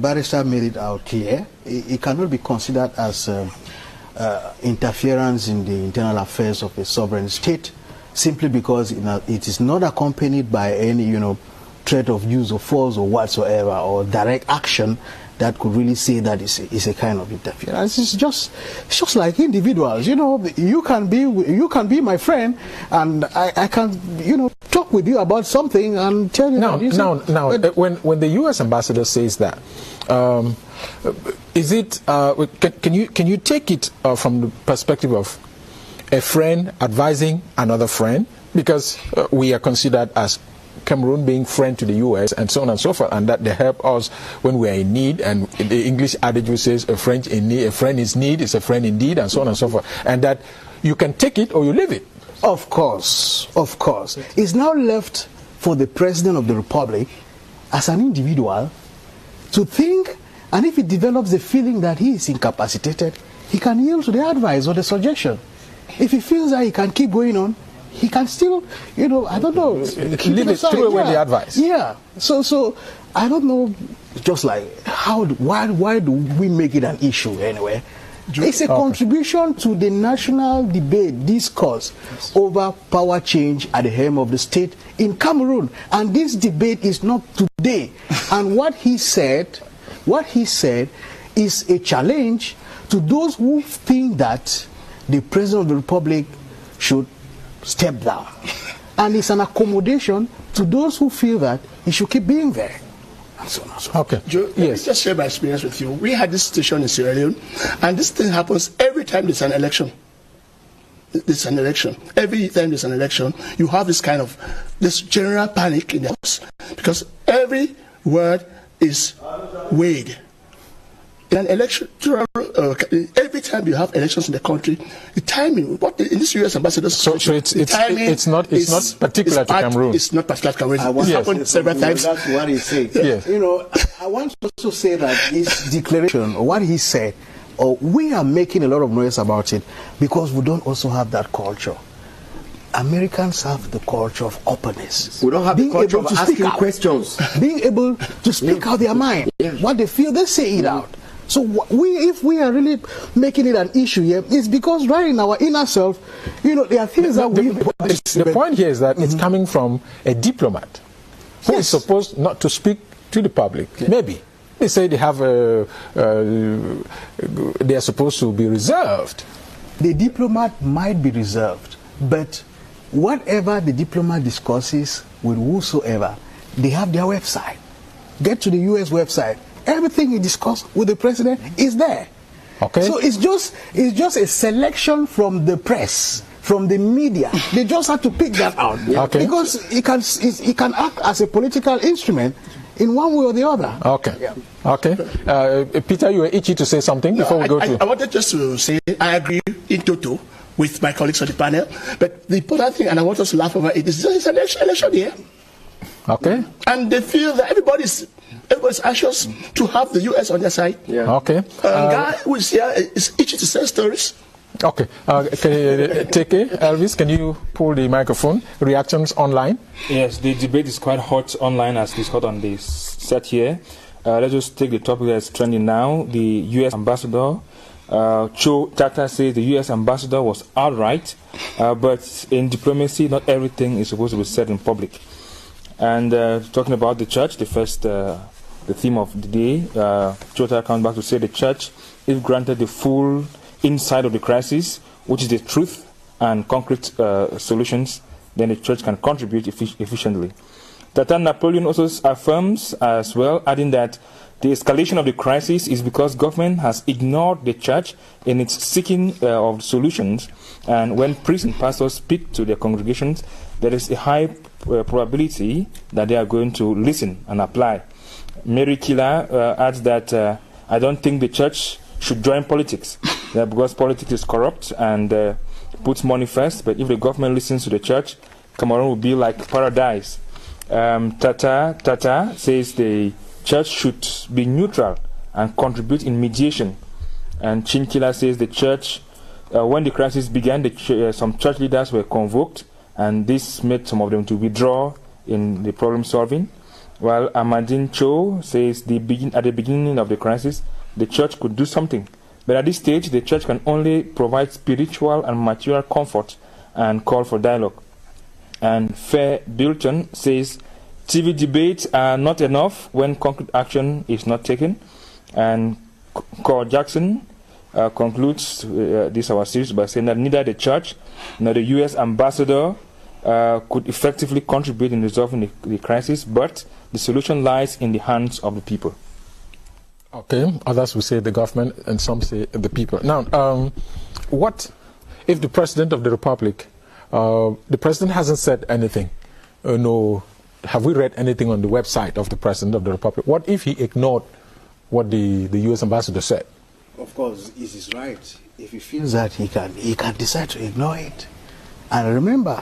Barrister made it out clear. It cannot be considered as interference in the internal affairs of a sovereign state, simply because it is not accompanied by any, threat of use of force or whatsoever, or direct action that could really say that is a kind of interference. It's just like individuals. You can be my friend, and I can talk with you about something and tell you. Now, when the U.S. ambassador says that, is it? Can you take it from the perspective of a friend advising another friend, because we are considered as Cameroon being friend to the U.S. and so on and so forth, and that they help us when we are in need, and the English adage which says a friend in need is a friend indeed, and so on and so forth, and that you can take it or you leave it. Of course. It's now left for the President of the Republic as an individual to think, and if he develops the feeling that he is incapacitated, he can yield to the advice or the suggestion. If he feels that he can keep going on, he can still, I don't know, leave it, throw away the advice. Yeah. So I don't know, just like why do we make it an issue anyway? It's a contribution to the national debate, discourse over power change at the helm of the state in Cameroon. And this debate is not today. And what he said is a challenge to those who think that the President of the Republic should step down. And it's an accommodation to those who feel that he should keep being there. And so on and so on. Okay. Joe, let me just share my experience with you. We had this situation in Sierra Leone, and this thing happens every time there's an election. There's an election. Every time there's an election, you have this general panic in the house, because every word is weighed. In an election, every anytime you have elections in the country, the timing, in this U.S. ambassador's it's not particular to Cameroon. It's not particular to Cameroon. It's happened several times. That's what he said. Yes. You know, I want to also say that his declaration, or what he said, we are making a lot of noise about it because we don't also have that culture. Americans have the culture of openness. We don't have the culture of asking questions. Being able to speak out their mind. What they feel, they say it out. So if we are really making it an issue here, it's because right in our inner self, you know, there are things that we... The point here is that it's coming from a diplomat who is supposed not to speak to the public. Maybe. They say they have they are supposed to be reserved. The diplomat might be reserved, but whatever the diplomat discusses with whosoever, they have their website. Get to the U.S. website. Everything he discussed with the president is there. Okay. So it's just a selection from the press, from the media. They just have to pick that out. Okay. Because it can act as a political instrument in one way or the other. Okay. Yeah. Okay. Peter, you were itchy to say something before we go to... I wanted just to say I agree in total with my colleagues on the panel, but the important thing, and I want us to laugh over it, is it's an election year. Okay. And they feel that everybody's anxious to have the U.S. on their side. Yeah. Okay. Guy who is here is itchy to say stories. Okay. Elvis, can you pull the microphone? Reactions online? Yes, the debate is quite hot online as it is hot on the set here. Let's just take the topic that's trending now. The U.S. ambassador, Cho Tata, says the U.S. ambassador was outright, but in diplomacy, not everything is supposed to be said in public. And talking about the church, the theme of the day, Cho Tata comes back to say the church, if granted the full insight of the crisis, which is the truth and concrete solutions, then the church can contribute efficiently. Tata Napoleon also affirms as well, adding that the escalation of the crisis is because government has ignored the church in its seeking of solutions, and when priests and pastors speak to their congregations, there is a high probability that they are going to listen and apply. Mary Killer adds that I don't think the church should join politics, because politics is corrupt and puts money first, but if the government listens to the church, Cameroon will be like paradise. Tata says the church should be neutral and contribute in mediation. And Chinkila says the church, when the crisis began, some church leaders were convoked, and this made some of them to withdraw in the problem solving. While Amadine Cho says at the beginning of the crisis, the church could do something. But at this stage, the church can only provide spiritual and material comfort and call for dialogue. And Fair Bilton says TV debates are not enough when concrete action is not taken. And Cor Jackson concludes this our series by saying that neither the church nor the U.S. ambassador could effectively contribute in resolving the crisis, but the solution lies in the hands of the people. Okay, others will say the government and some say the people. Now, what if the President of the Republic, the President hasn't said anything? No, have we read anything on the website of the President of the Republic? What if he ignored what the U.S. ambassador said? Of course, it is right. If he feels that he can decide to ignore it. And remember,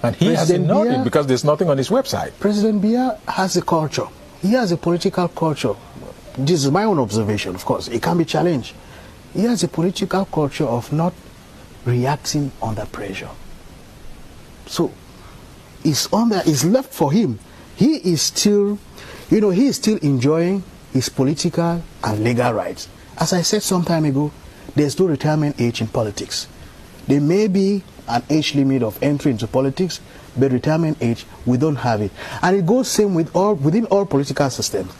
and he has ignored it because there's nothing on his website. President Biya has a culture. He has a political culture. This is my own observation, of course. It can be challenged. He has a political culture of not reacting under pressure. So it's left for him. He is still, he is still enjoying his political and legal rights. As I said some time ago, there's no retirement age in politics. There may be an age limit of entry into politics, but retirement age, we don't have it. And it goes same within all political systems.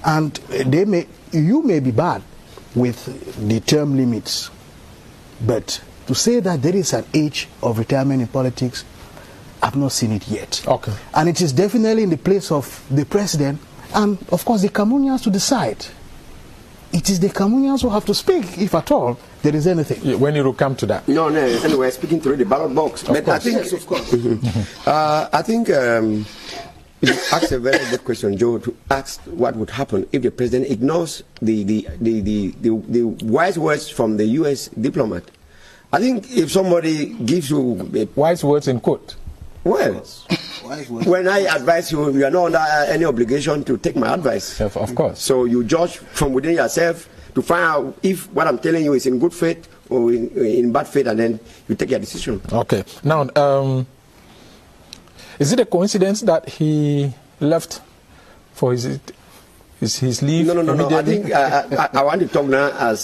And you may be bad with the term limits, but to say that there is an age of retirement in politics, I've not seen it yet. Okay. And it is definitely in the place of the president and, of course, the Cameroonians to decide. It is the Cameroonians who have to speak, if at all there is anything. Yeah, when it will come to that. No, anyway, speaking through the ballot box. But I think, yes, of course. I think You asked a very good question, Joe, to ask what would happen if the president ignores the wise words from the U.S. diplomat. I think if somebody gives you wise words in quote. Well, when I advise you, you are not under any obligation to take my advice. Of course. So you judge from within yourself to find out if what I'm telling you is in good faith or in bad faith, and then you take your decision. Okay. Now, is it a coincidence that he left for his leave? No. I think I want to talk now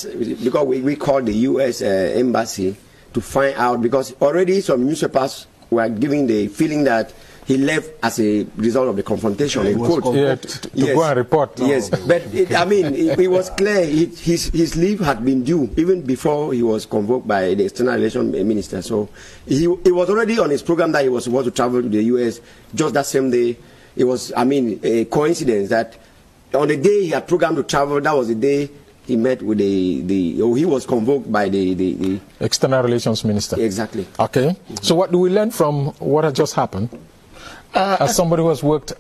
because we called the U.S. Embassy to find out, because already some newspapers were giving the feeling that he left as a result of the confrontation. To go and report. Yes, but it was clear his leave had been due even before he was convoked by the External Relations Minister. So he was already on his program that he was supposed to travel to the U.S. just that same day. It was, a coincidence that on the day he had programmed to travel, that was the day he met with he was convoked by the External Relations Minister. Exactly. Okay. So what do we learn from what has just happened? As somebody who has worked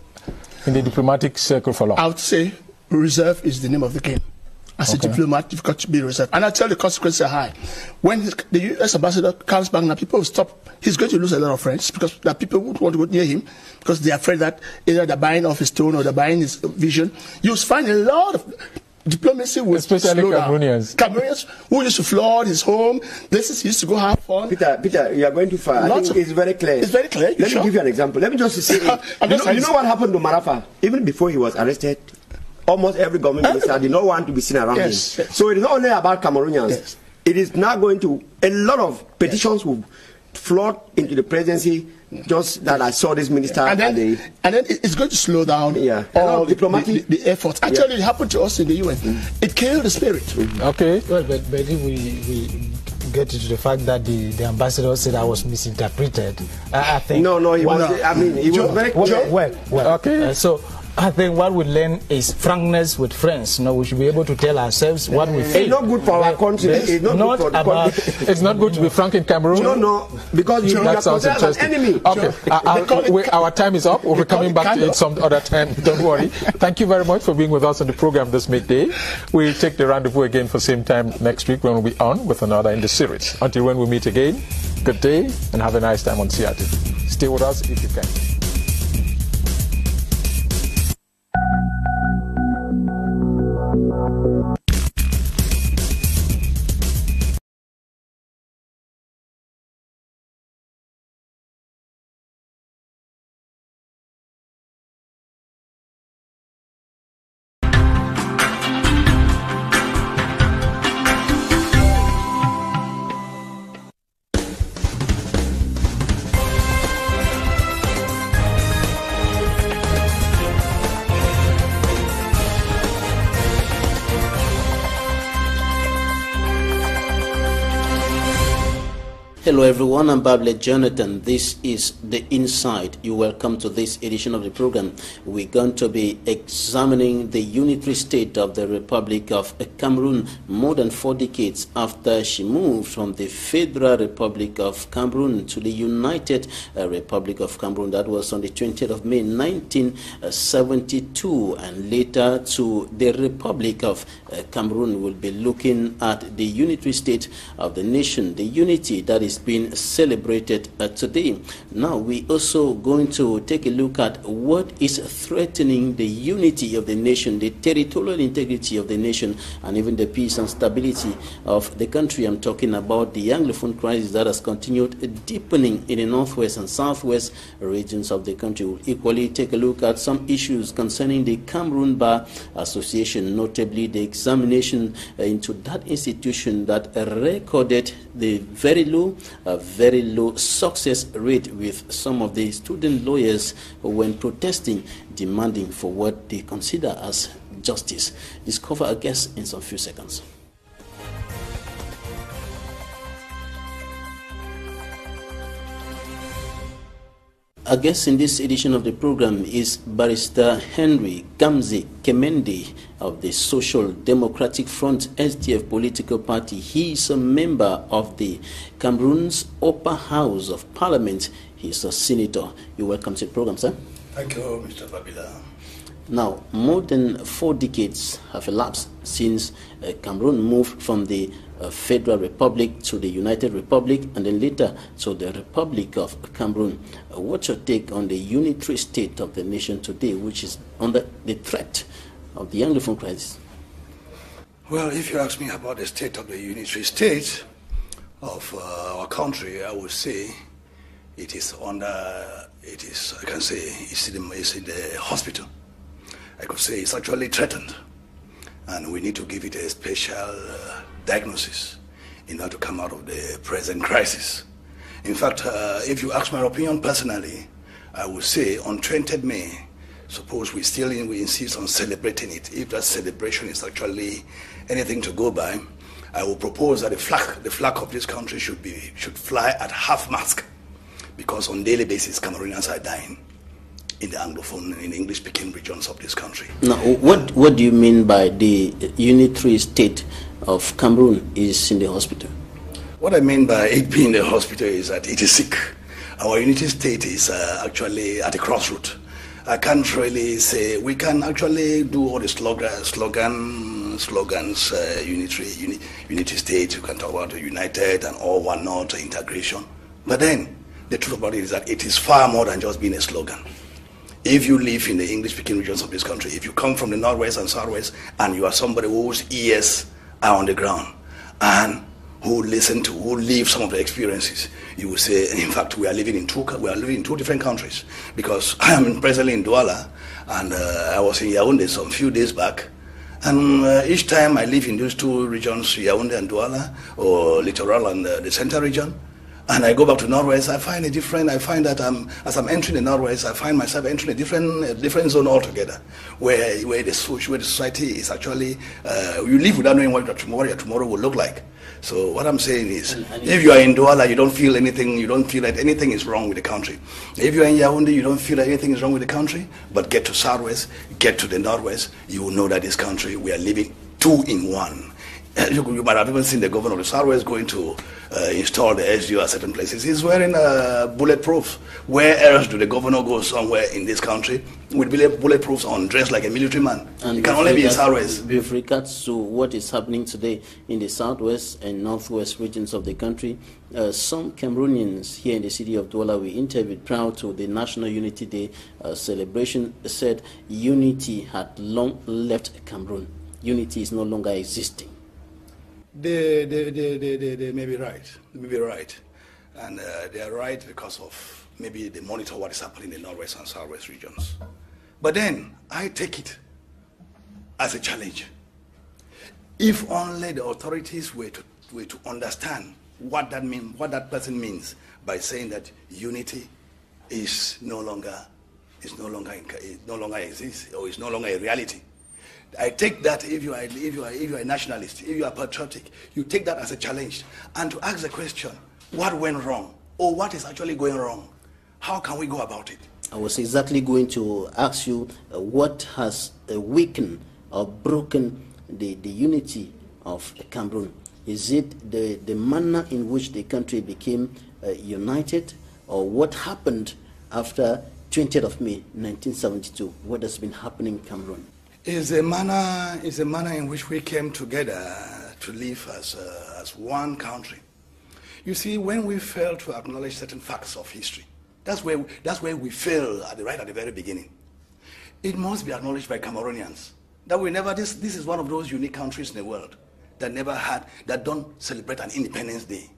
in the diplomatic circle for long, I would say reserve is the name of the game. As a diplomat, you've got to be reserved. And I tell you, the consequences are high. When the U.S. ambassador comes back now, people will stop. He's going to lose a lot of friends because that people would want to go near him because they are afraid that either they're buying off his tone or they're buying his vision. You'll find a lot of diplomacy will especially Cameroonians. Cameroonians who used to flood his home. Places he used to go have fun. Peter, you are going too far. I think it's very clear. It's very clear. Let me give you an example. Let me just say, you know what happened to Marafa? Even before he was arrested, almost every government minister did not want to be seen around him. So it is not only about Cameroonians. Yes. It is now going to, a lot of petitions will flood into the presidency. Just that I saw this minister, and then it's going to slow down all the efforts. Actually, it happened to us in the UN. It killed the spirit. Okay. Well, but if we get to the fact that the ambassador said I was misinterpreted, I think. No, he was. He was very clear. Well. Okay. So I think what we learn is frankness with friends. We should be able to tell ourselves what we feel. It's not good for our country. It's not good for the country. It's not good to be frank in Cameroon. No, because you are considered as an enemy. Okay, our time is up. We'll be coming back to it some other time. Don't worry. Thank you very much for being with us on the program this midday. We'll take the rendezvous again for same time next week when we'll be on with another in the series. Until when we meet again, good day and have a nice time on CRTV. Stay with us if you can. Hello everyone, I'm Bablet Jonathan. This is The Inside. You're welcome to this edition of the program. We're going to be examining the unitary state of the Republic of Cameroon more than 4 decades after she moved from the Federal Republic of Cameroon to the United Republic of Cameroon. That was on the 20th of May 1972, and later to the Republic of Cameroon. We'll be looking at the unitary state of the nation, the unity that is being celebrated today. Now we also going to take a look at what is threatening the unity of the nation, the territorial integrity of the nation, and even the peace and stability of the country. I'm talking about the Anglophone crisis that has continued deepening in the northwest and southwest regions of the country. We'll equally take a look at some issues concerning the Cameroon Bar Association, notably the examination into that institution that recorded the very low success rate with some of the student lawyers when protesting, demanding for what they consider as justice. Discover our guest in some few seconds. Our guest in this edition of the program is Barrister Henry Gamze Kemendi of the Social Democratic Front SDF political party. He is a member of the Cameroon's Upper House of Parliament. He is a senator. You're welcome to the program, sir. Thank you, Mr. Babila. Now, more than 4 decades have elapsed since Cameroon moved from the Federal Republic to the United Republic and then later to the Republic of Cameroon. What's your take on the unitary state of the nation today, which is under the threat of the Anglophone crisis? Well, if you ask me about the state of the unitary state of our country, I would say it is under, I can say, it's in the hospital. I could say it's actually threatened, and we need to give it a special diagnosis in order to come out of the present crisis. In fact, if you ask my opinion personally, I would say on 20th May, suppose we insist on celebrating it. If that celebration is actually anything to go by, I will propose that the flag of this country should fly at half-mast, because on a daily basis Cameroonians are dying in the Anglophone, in the English-speaking regions of this country. Now, what do you mean by the unitary state of Cameroon is in the hospital? What I mean by it being in the hospital is that it is sick. Our unitary state is actually at a crossroad. I can't really say, we can actually do all the slogans, unitary state, you can talk about the united and all one not integration. But then, the truth about it is that it is far more than just being a slogan. If you live in the English-speaking regions of this country, if you come from the northwest and southwest, and you are somebody whose ears are on the ground, and who live some of the experiences, you will say, in fact, we are living in two different countries. Because I am presently in Douala, and I was in Yaoundé some few days back, and each time I live in those two regions, Yaoundé and Douala, or Littoral and the center region, and I go back to Northwest, I find that as I'm entering the Northwest, I find myself entering a different zone altogether, where the society is actually, you live without knowing what your tomorrow will look like. So what I'm saying is, if you are in Douala, you don't feel anything, you don't feel that anything is wrong with the country. If you are in Yaoundé, you don't feel that anything is wrong with the country, but get to Southwest, get to the Northwest, you will know that this country, we are living two in one. You might have even seen the governor of the Southwest going to install the SDO at certain places. He's wearing bulletproof. Where else do the governor go somewhere in this country with bulletproofs on, dressed like a military man? And it can only be in Southwest. With regards to what is happening today in the Southwest and Northwest regions of the country, some Cameroonians here in the city of Douala we interviewed prior to the National Unity Day celebration said unity had long left Cameroon. Unity is no longer existing. They may be right. They may be right. And they are right because of maybe they monitor what is happening in the Northwest and Southwest regions. But then I take it as a challenge. If only the authorities were to understand what that means, what that person means by saying that unity is no longer exists, or is no longer a reality. I take that if you are a nationalist, if you are patriotic, you take that as a challenge, and to ask the question, what went wrong, or what is actually going wrong? How can we go about it? I was exactly going to ask you what has weakened or broken the unity of Cameroon. Is it the manner in which the country became united, or what happened after 20th of May 1972? What has been happening in Cameroon? Is a manner in which we came together to live as one country. You see, when we fail to acknowledge certain facts of history, that's where we fail at the very beginning. It must be acknowledged by Cameroonians that this is one of those unique countries in the world that don't celebrate an Independence Day.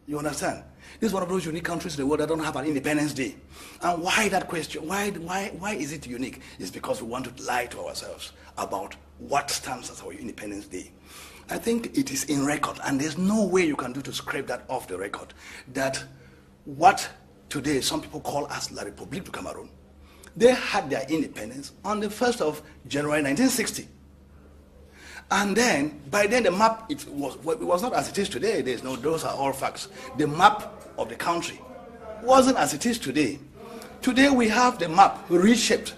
You understand? This is one of those unique countries in the world that don't have an Independence Day. And why that question? Why is it unique? It's because we want to lie to ourselves about what stands as our Independence Day. I think it is in record, and there's no way you can do to scrape that off the record, that what today some people call as La République du Cameroun, they had their independence on the 1st of January 1960. And then, by then the map, it was not as it is today. Those are all facts. The map of the country wasn't as it is today. Today we have the map reshaped.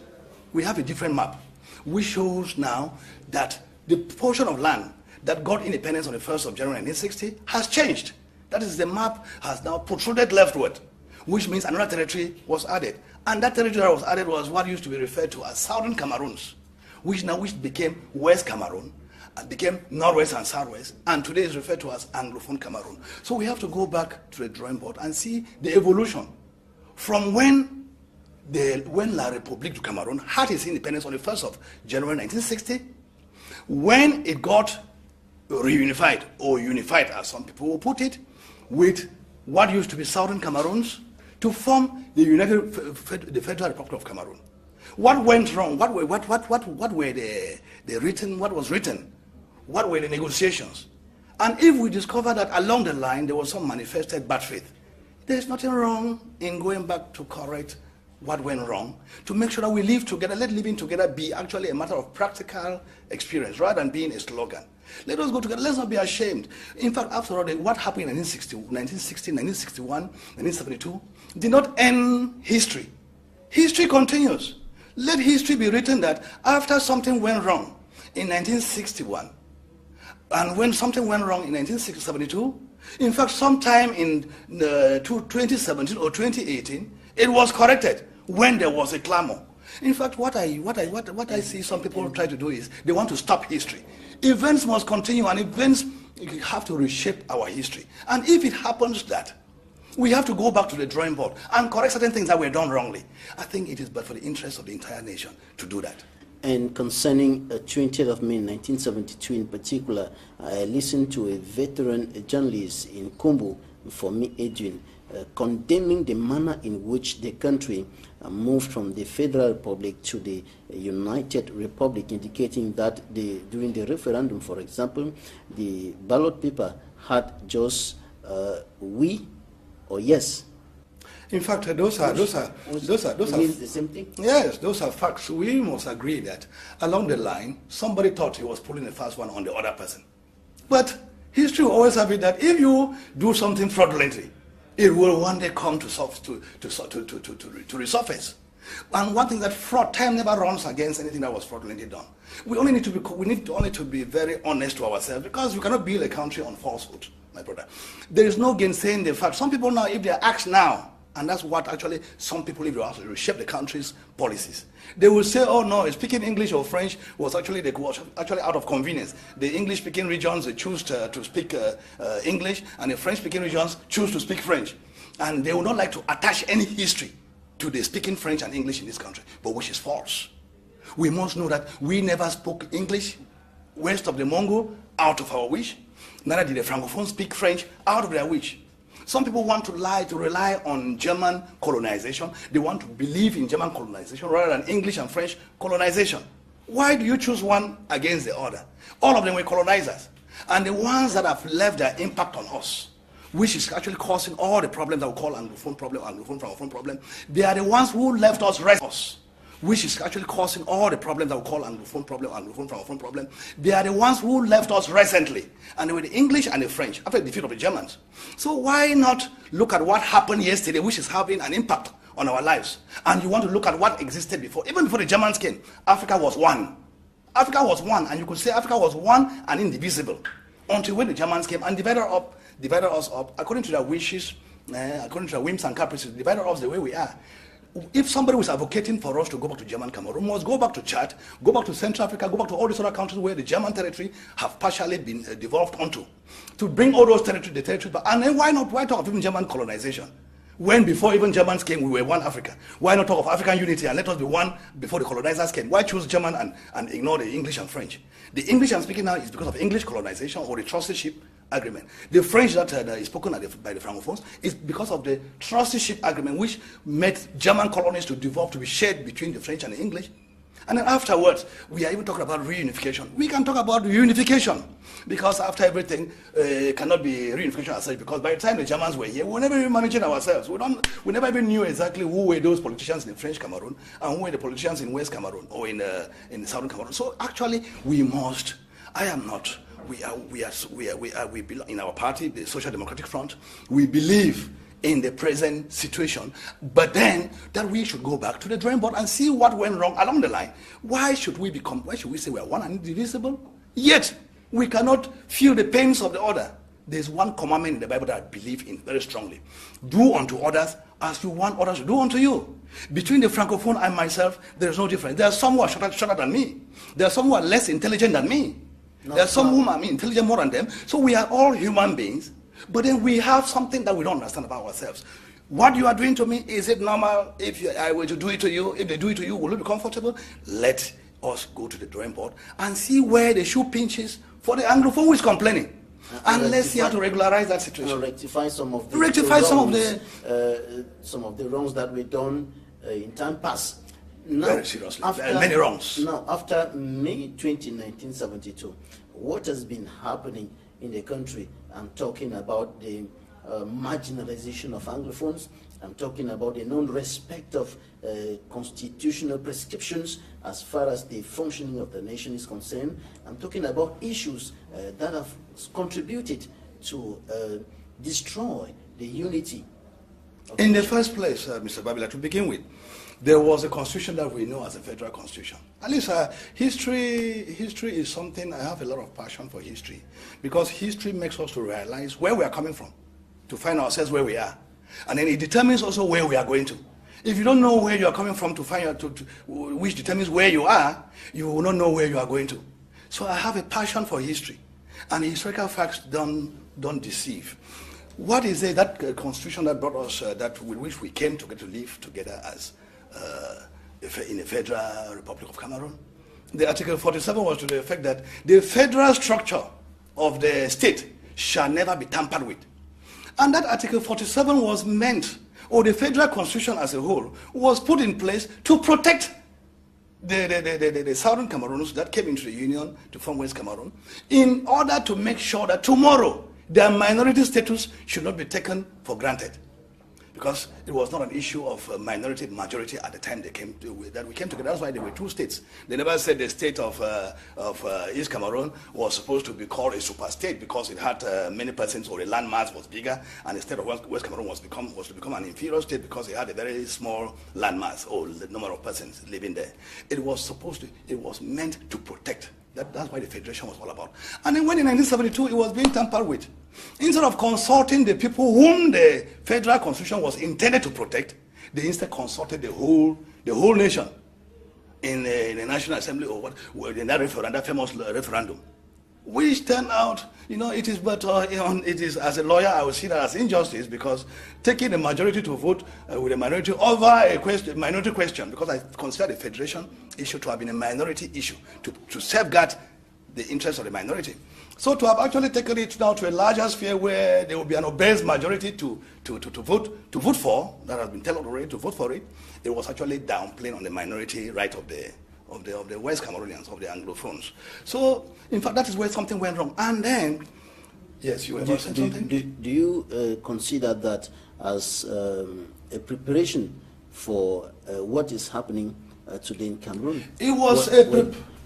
We have a different map, which shows now that the portion of land that got independence on the 1st of January 1960 has changed. That is, the map has now protruded leftward. which means another territory was added. And that territory that was added was what used to be referred to as Southern Cameroons, which became West Cameroon, and became Northwest and Southwest, and today is referred to as Anglophone Cameroon. So we have to go back to the drawing board and see the evolution from when La République du Cameroon had its independence on the 1st of January 1960, when it got reunified, or unified as some people will put it, with what used to be Southern Cameroons, to form the Federal Republic of Cameroon. What went wrong? What were the written? What was written? What were the negotiations? And if we discover that along the line there was some manifested bad faith, there is nothing wrong in going back to correct what went wrong, to make sure that we live together. Let living together be actually a matter of practical experience rather than being a slogan. Let us go together. Let's not be ashamed. In fact, after all, what happened in 1960, 1961, 1972 did not end history. History continues. Let history be written that after something went wrong in 1961, and when something went wrong in 1972, in fact, sometime in 2017 or 2018, it was corrected when there was a clamor. In fact, what I see some people try to do is they want to stop history. Events must continue, and events have to reshape our history. And if it happens that we have to go back to the drawing board and correct certain things that were done wrongly, I think it is but for the interest of the entire nation to do that. And concerning 20th of May 1972 in particular, I listened to a veteran journalist in Kumbu, for me, Edwin, condemning the manner in which the country moved from the Federal Republic to the United Republic, indicating that during the referendum, for example, the ballot paper had just we or yes. In fact, those are the same thing. Yes, those are facts. We must agree that along the line, somebody thought he was pulling the first one on the other person. But history will always have it that if you do something fraudulently, it will one day come to resurface. And one thing that time never runs against anything that was fraudulently done. We need to be very honest to ourselves, because you cannot build a country on falsehood, my brother. There is no gainsaying the fact. Some people now, if they are asked now, and that's what actually some people, if they actually reshape the country's policies, they will say, oh no, speaking English or French was actually out of convenience. The English-speaking regions choose to speak English, and the French-speaking regions choose to speak French. And they would not like to attach any history to the speaking French and English in this country, but which is false. We must know that we never spoke English west of the Mongo out of our wish. Neither did the Francophone speak French out of their wish. Some people want to rely on German colonization. They want to believe in German colonization rather than English and French colonization. Why do you choose one against the other? All of them were colonizers. And the ones that have left their impact on us, which is actually causing all the problems that we call Anglophone problem, Anglophone, Francophone problem, they are the ones who left us restless, which is actually causing all the problems that we call Anglophone problem, Anglophone, Francophone problem. They are the ones who left us recently, and they were the English and the French after the defeat of the Germans. So why not look at what happened yesterday, which is having an impact on our lives? And you want to look at what existed before. Even before the Germans came, Africa was one. Africa was one, and you could say Africa was one and indivisible, until when the Germans came and divided us up according to their wishes, according to their whims and caprices, divided us the way we are. If somebody was advocating for us to go back to German Cameroon, we must go back to Chad, go back to Central Africa, go back to all these other countries where the German territory have partially been devolved onto, to bring all those territories back. And then why talk of even German colonization? When before even Germans came, we were one Africa. Why not talk of African unity and let us be one before the colonizers came? Why choose German and ignore the English and French? The English I'm speaking now is because of English colonization or the trusteeship agreement. The French that is spoken by the Francophones is because of the trusteeship agreement, which made German colonies to devolve, to be shared between the French and the English. And then afterwards, we are even talking about reunification. We can talk about reunification, because after everything, cannot be reunification as such, because by the time the Germans were here, we were never even managing ourselves. We never even knew exactly who were those politicians in French Cameroon and who were the politicians in West Cameroon or in Southern Cameroon. So actually, we belong in our party, the Social Democratic Front. We believe in the present situation, but then that we should go back to the drawing board and see what went wrong along the line. Why should we say we are one and indivisible? Yet we cannot feel the pains of the other. there's one commandment in the Bible that I believe in very strongly. Do unto others as you want others to do unto you. Between the Francophone and myself, there's no difference. There are some who are shorter than me. There are some who are less intelligent than me. There are some whom I'm intelligent more than them. So we are all human beings, but then we have something that we don't understand about ourselves. What you are doing to me, is it normal? If I were to do it to you, if they do it to you, will you be comfortable? Let us go to the drawing board and see where the shoe pinches for the Anglophone who is complaining. And let's see how to regularize that situation. Rectify some of the wrongs that were done in time past. Now, very seriously. There are many wrongs. Now, after May 20, 1972, what has been happening in the country? I'm talking about the marginalization of Anglophones. I'm talking about the non-respect of constitutional prescriptions as far as the functioning of the nation is concerned. I'm talking about issues that have contributed to destroy the unity. In the first place, Mr. Babila, to begin with, there was a constitution that we know as a federal constitution. At least history is something, I have a lot of passion for history, because history makes us to realize where we are coming from, to find ourselves where we are. And then it determines also where we are going to. If you don't know where you are coming from to find out which determines where you are, you will not know where you are going to. So I have a passion for history, and historical facts don't deceive. What is it, that constitution that brought us, with which we came to get to live together as in the Federal Republic of Cameroon? The Article 47 was to the effect that the federal structure of the state shall never be tampered with. And that Article 47 was meant, or the federal constitution as a whole, was put in place to protect the southern Cameroons that came into the union to form West Cameroon, in order to make sure that tomorrow their minority status should not be taken for granted. Because it was not an issue of minority majority at the time we came together. That's why there were two states. They never said the state of East Cameroon was supposed to be called a super state because it had many persons, or the landmass was bigger, and the state of West Cameroon was to become an inferior state because it had a very small landmass, or the number of persons living there. It was meant to protect. That's why the federation was all about. And then when in 1972 it was being tampered with, instead of consulting the people whom the federal constitution was intended to protect, they instead consulted the whole nation in the National Assembly, or in that famous referendum, which turned out, it is. But it is, as a lawyer, I would see that as injustice, because taking the majority to vote with a minority over a minority question, because I consider the federation issue to have been a minority issue to safeguard the interests of the minority. So to have actually taken it now to a larger sphere where there will be an obvious majority to vote for, that has been told already, to vote for it, it was actually downplaying on the minority right of the West Cameroonians, of the Anglophones. So in fact that is where something went wrong. And then, yes, you were saying something? Do you consider that as a preparation for what is happening today in Cameroon? It was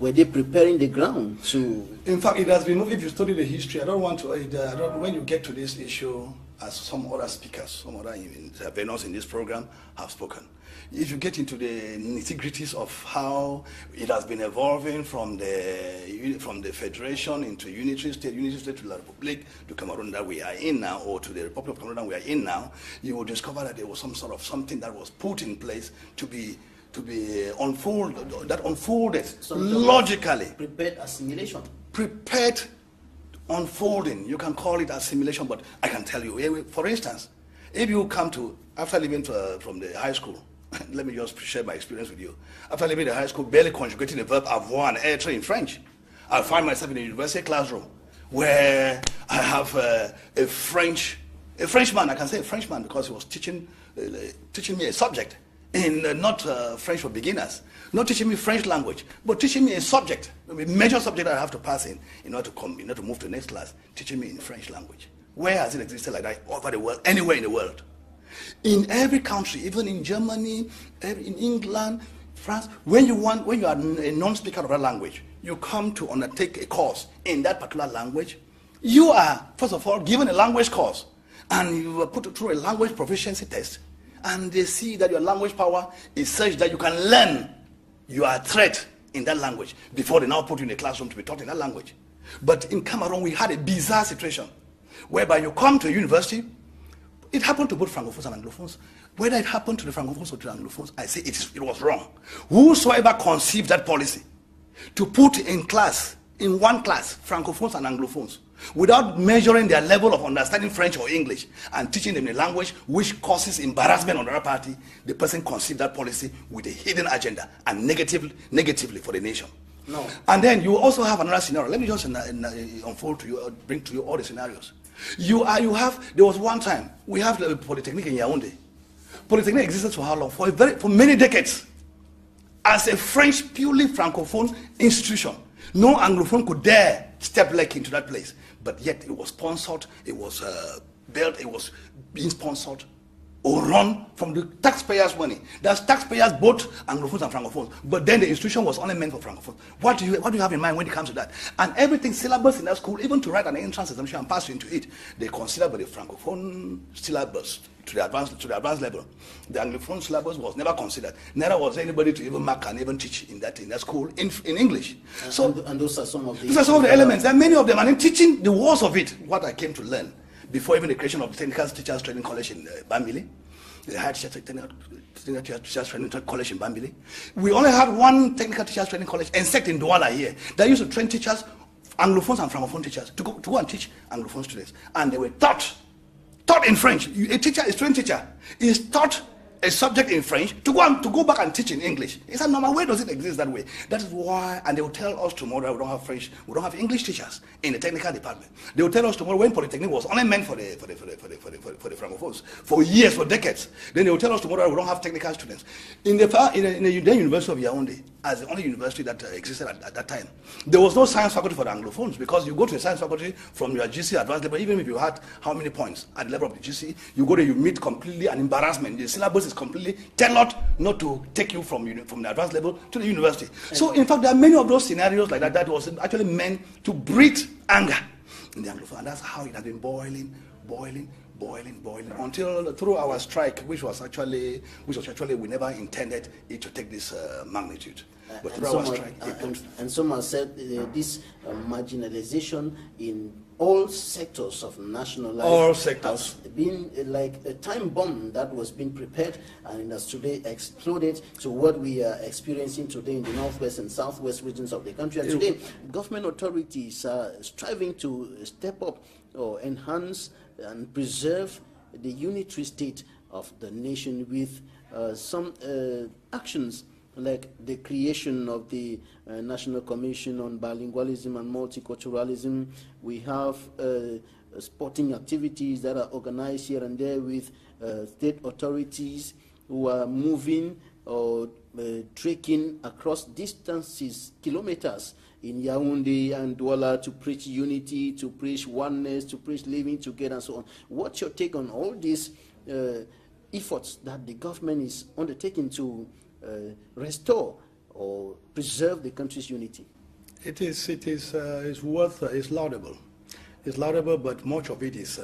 were they preparing the ground to? In fact, it has been moved. If you study the history, I don't want to. When you get to this issue, as some other speakers, some other interveners in this program have spoken, if you get into the nitty-gritties of how it has been evolving from the federation into unitary state to the Republic, to Cameroon that we are in now, or to the Republic of Cameroon that we are in now, you will discover that there was some sort of something that was put in place to be unfolded logically. Prepared assimilation. Prepared unfolding. You can call it assimilation, but I can tell you, for instance, if you come to, after leaving from the high school, let me just share my experience with you. After leaving the high school, barely conjugating the verb avoir and être in French, I find myself in a university classroom where I have a Frenchman, I can say a Frenchman, because he was teaching me a subject. Not French for beginners, not teaching me French language, but teaching me a subject, a major subject that I have to pass in order to move to the next class, teaching me in French language. Where has it existed like that over the world, anywhere in the world? In every country, even in Germany, in England, France, when you are a non-speaker of that language, you come to undertake a course in that particular language, you are, first of all, given a language course, and you are put through a language proficiency test. And they see that your language power is such that you can learn your threat in that language before they now put you in a classroom to be taught in that language. But in Cameroon, we had a bizarre situation. whereby you come to a university. It happened to both Francophones and Anglophones. Whether it happened to the Francophones or to the Anglophones, I say it was wrong. Whosoever conceived that policy to put in one class, Francophones and Anglophones, without measuring their level of understanding French or English and teaching them a language which causes embarrassment on the other party, the person conceived that policy with a hidden agenda and negatively for the nation. No. And then you also have another scenario. Let me just unfold to you, bring to you all the scenarios. There was one time, we have the Polytechnic in Yaoundé. Polytechnic existed for how long? For many decades. As a French, purely Francophone institution. No Anglophone could dare step leg into that place. But yet it was sponsored, it was built, it was being sponsored or run from the taxpayers' money. That's taxpayers, both Anglophones and Francophones. But then the institution was only meant for Francophones. What do you have in mind when it comes to that? And everything, syllabus in that school, even to write an entrance examination and pass into it, they consider the Francophone syllabus to the advanced level. The Anglophone syllabus was never considered. Neither was anybody to even mark and even teach in that school in English. And those are some of the elements. There are many of them. And in teaching the worst of it, what I came to learn, before even the creation of the Technical Teachers Training College in Bambili, the Higher Technical Teachers Training College in Bambili. We only had one Technical Teachers Training College, ENSEC in Douala here. They used to train teachers, Anglophones and Francophone teachers, to go and teach Anglophone students. And they were taught in French. A teacher, a trained teacher, is taught a subject in French to go back and teach in English. It's a normal. Where does it exist that way? That is why, and they will tell us tomorrow we don't have French, we don't have English teachers in the technical department. They will tell us tomorrow when Polytechnic was only meant for the Francophones for years, for decades. Then they will tell us tomorrow we don't have technical students. In the then University of Yaoundé, as the only university that existed at that time, there was no science faculty for the Anglophones, because you go to a science faculty from your GC advanced level, even if you had how many points at the level of the GC, you go there, you meet completely an embarrassment. The syllabus is completely tailored not to take you from the advanced level to the university. So in fact, there are many of those scenarios like that was actually meant to breed anger in the Anglophone. And that's how it has been boiling until through our strike, which was actually we never intended it to take this magnitude. But through our strike, and some have said this marginalization in all sectors of national life, all sectors, has been like a time bomb that was being prepared, and it has today exploded to what we are experiencing today in the northwest and southwest regions of the country. And today, government authorities are striving to step up or enhance and preserve the unitary state of the nation with some actions like the creation of the National Commission on Bilingualism and Multiculturalism. We have sporting activities that are organized here and there with state authorities who are moving or trekking across distances, kilometers, in Yaoundé and Douala to preach unity, to preach oneness, to preach living together and so on. What's your take on all these efforts that the government is undertaking to restore or preserve the country's unity? It's laudable. It's laudable, but much of it is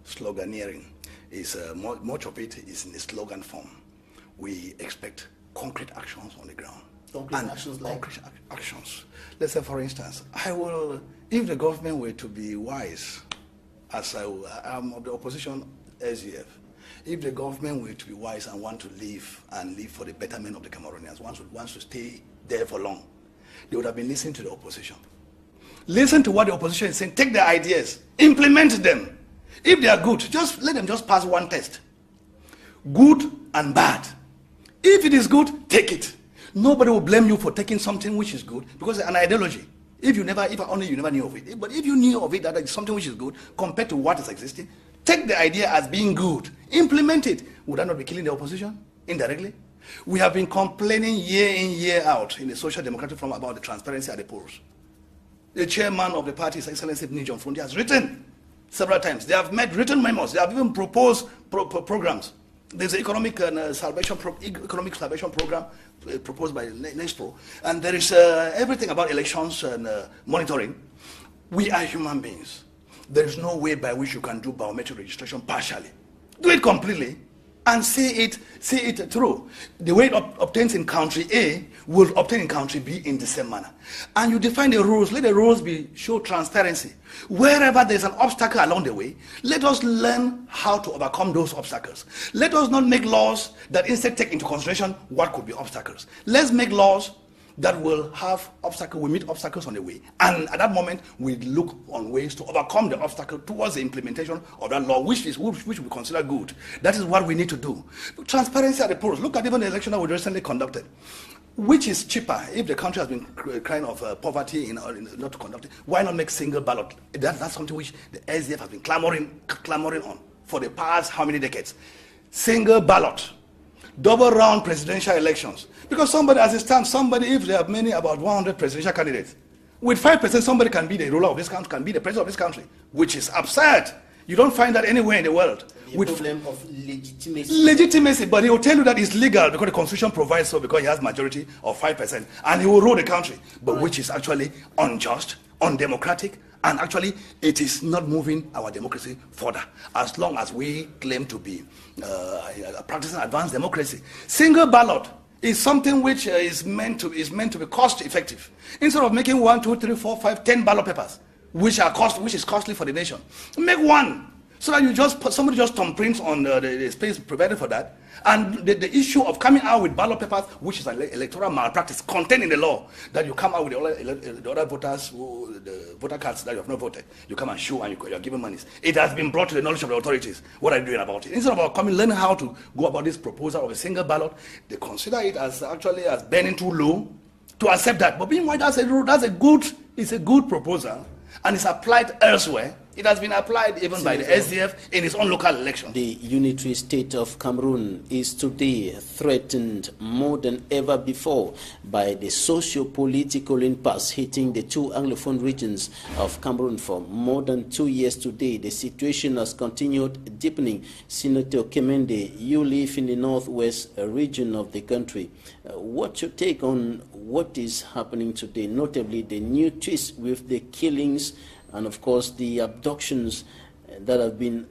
sloganeering. Much of it is in the slogan form. We expect concrete actions on the ground. Concrete actions. Let's say, for instance, if the government were to be wise, as I am of the opposition SEF, if the government were to be wise and want to live for the betterment of the Cameroonians, wants to stay there for long, they would have been listening to the opposition. Listen to what the opposition is saying. Take their ideas, implement them. If they are good, just let them just pass one test. Good and bad. If it is good, take it. Nobody will blame you for taking something which is good, because it's an ideology. If you never knew of it. But if you knew of it, that is something which is good compared to what is existing, take the idea as being good, implement it. Would that not be killing the opposition indirectly? We have been complaining year in, year out in the Social Democratic Forum about the transparency at the polls. The chairman of the party, His Excellency John Fundi, has written several times. They have made written memos. They have even proposed programs. There's an economic salvation program proposed by NESPRO, and there is everything about elections and monitoring. We are human beings. There is no way by which you can do biometric registration partially. Do it completely. and see it through. The way it obtains in country A will obtain in country B in the same manner. And you define the rules. Let the rules show transparency. Wherever there's an obstacle along the way, let us learn how to overcome those obstacles. Let us not make laws that instead take into consideration what could be obstacles. Let's make laws that will have obstacles, we meet obstacles on the way. And at that moment, we look on ways to overcome the obstacle towards the implementation of that law, which we consider good. That is what we need to do. Transparency at the polls. Look at even the election that we recently conducted. Which is cheaper? If the country has been crying of poverty in not to conduct it, why not make single ballot? That's something which the SDF has been clamoring on for the past how many decades? Single ballot. Double round presidential elections. Because somebody, as it stands, if there are many, about 100 presidential candidates, with 5%, somebody can be the ruler of this country, can be the president of this country, which is absurd. You don't find that anywhere in the world. The problem of legitimacy. Legitimacy, but he will tell you that it's legal because the Constitution provides so, because he has majority of 5%, and he will rule the country, but which is actually unjust, undemocratic, and actually, it is not moving our democracy further, as long as we claim to be practicing advanced democracy. Single ballot is something which is meant to be cost effective. Instead of making 1, 2, 3, 4, 5, 10 ballot papers, which is costly for the nation, make one. So that somebody just thumbprints on the space provided for that. And the issue of coming out with ballot papers, which is an electoral malpractice contained in the law, that you come out with the other voters, the voter cards that you have not voted, you come and show and you are given monies. It has been brought to the knowledge of the authorities. What are you doing about it? Instead of learning how to go about this proposal of a single ballot, they consider it as actually as burning too low to accept that. But meanwhile, it's a good proposal, and it's applied elsewhere. It has been applied even by the SDF in its own local election. The unitary state of Cameroon is today threatened more than ever before by the socio-political impasse hitting the two Anglophone regions of Cameroon for more than 2 years today. The situation has continued deepening. Senator Kemende, you live in the northwest region of the country. What's your take on what is happening today, notably the new twist with the killings and, of course, the abductions that have been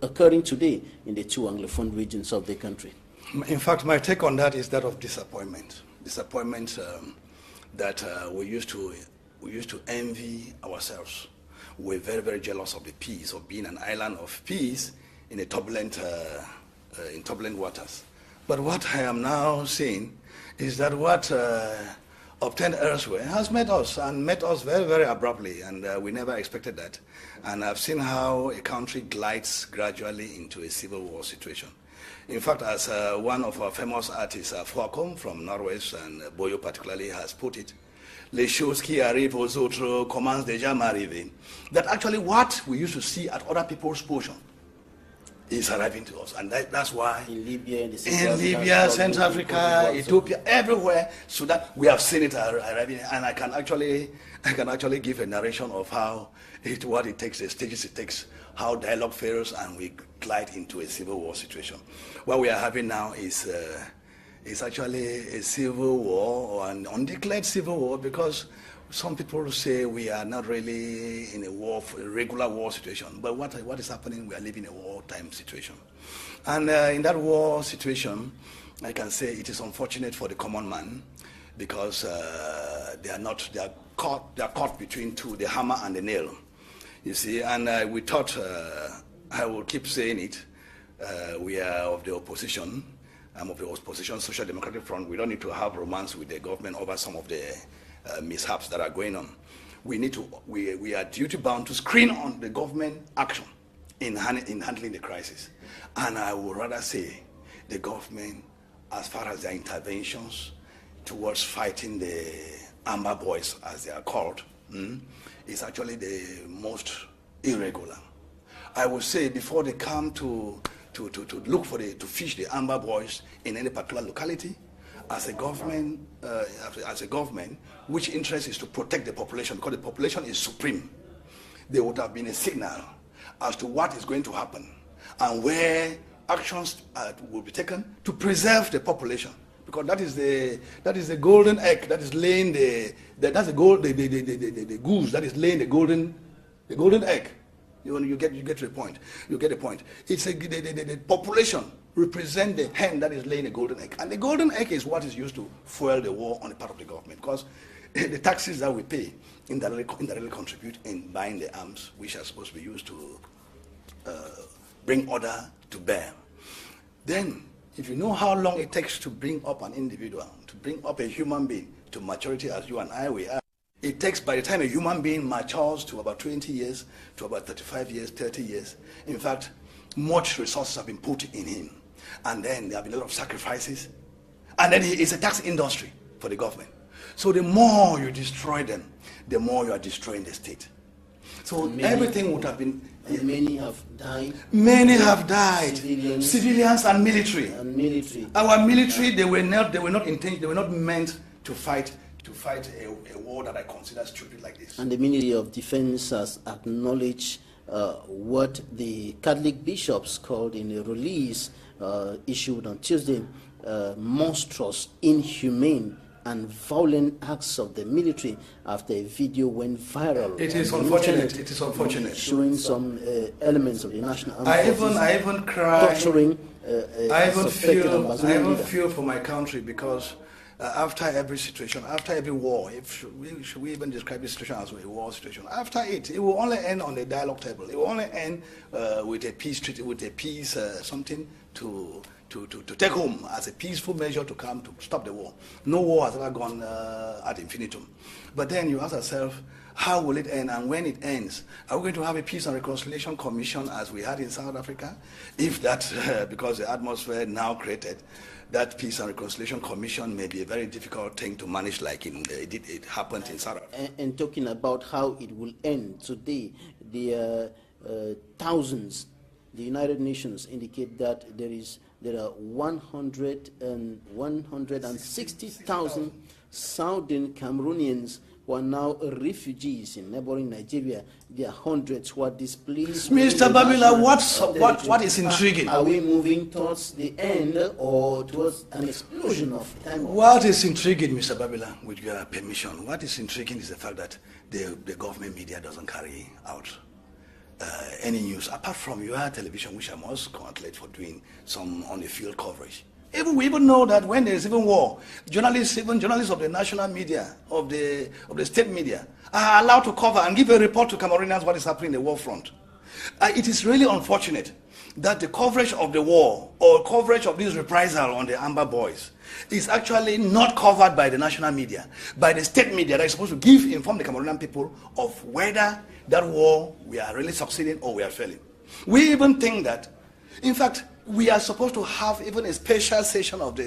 occurring today in the two Anglophone regions of the country? In fact, my take on that is that of disappointment. Disappointment that we used to envy ourselves. We're very, very jealous of the peace, of being an island of peace in turbulent waters. But what I am now seeing is that what obtained elsewhere has met us very, very abruptly, and we never expected that. And I've seen how a country glides gradually into a civil war situation. In fact, as one of our famous artists, Francophone from Norwest, and Boyo particularly, has put it, les choses qui arrivent aux autres commencent déjà à m'arriver. That actually what we used to see at other people's portion is arriving to us, and that's why in Libya, Central Africa, Ethiopia, everywhere, so that we have seen it arriving. And I can actually give a narration of what it takes, the stages it takes, how dialogue fails, and we glide into a civil war situation. What we are having now is actually a civil war, or an undeclared civil war, because some people say we are not really in a regular war situation. But what is happening, we are living in a wartime situation. And in that war situation, I can say it is unfortunate for the common man, because they are caught between the hammer and the nail. You see, and we thought, I will keep saying it, we are of the opposition. I'm of the opposition, Social Democratic Front. We don't need to have romance with the government over some of the mishaps that are going on. We are duty bound to screen on the government action in handling the crisis. And I would rather say the government, as far as their interventions towards fighting the Amber Boys, as they are called, is actually the most irregular. I would say before they come to look for to fish the Amber Boys in any particular locality, as a government, which interest is to protect the population, because the population is supreme, there would have been a signal as to what is going to happen and where actions will be taken to preserve the population, because that is the golden egg that is laying the goose that is laying the golden egg. You get to the point. You get the point. It's the population represent the hen that is laying a golden egg, and the golden egg is what is used to fuel the war on the part of the government, because the taxes that we pay indirectly contribute in buying the arms which are supposed to be used to bring order to bear. Then, if you know how long it takes to bring up an individual, to bring up a human being to maturity as you and I we are, it takes, by the time a human being matures, to about 20 years, to about 35 years, 30 years. In fact, much resources have been put in him. And then there have been a lot of sacrifices. And then it's a tax industry for the government. So the more you destroy them, the more you are destroying the state. So everything would have been... And many have died. Many have died. Civilians and military. Our military, they were not meant to fight a war that I consider stupid like this. And the Ministry of Defense has acknowledged what the Catholic bishops called in a release issued on Tuesday, monstrous, inhumane, and violent acts of the military after a video went viral. It is unfortunate. It is unfortunate. Showing some elements of the national armed I even cry. Torturing I even feel for my country, because after every situation, after every war, should we even describe this situation as a war situation? After it will only end on the dialogue table. It will only end with a peace treaty, with a peace something to take home as a peaceful measure to come to stop the war. No war has ever gone ad infinitum. But then you ask yourself, how will it end? And when it ends, are we going to have a Peace and Reconciliation Commission as we had in South Africa? If that, because the atmosphere now created, that Peace and Reconciliation Commission may be a very difficult thing to manage, like it happened in South Africa. And talking about how it will end today, the thousands, the United Nations indicate that there are 160,000 Southern Cameroonians who are now refugees in neighboring Nigeria. There are hundreds who are displaced. Mr. Babila, what is intriguing? Are we moving towards the end or towards an explosion of time? What is intriguing, Mr. Babila, with your permission, what is intriguing is the fact that the government media doesn't carry out any news, apart from your television, which I must congratulate for doing some on-the-field coverage. We even know that when there is even war, journalists of the national media, of the state media, are allowed to cover and give a report to Cameroonians what is happening in the war front. It is really unfortunate that the coverage of the war or coverage of this reprisal on the Amber Boys is actually not covered by the national media, by the state media that is supposed to inform the Cameroonian people of whether that war we are really succeeding or we are failing. We even think that, in fact, we are supposed to have even a special session of the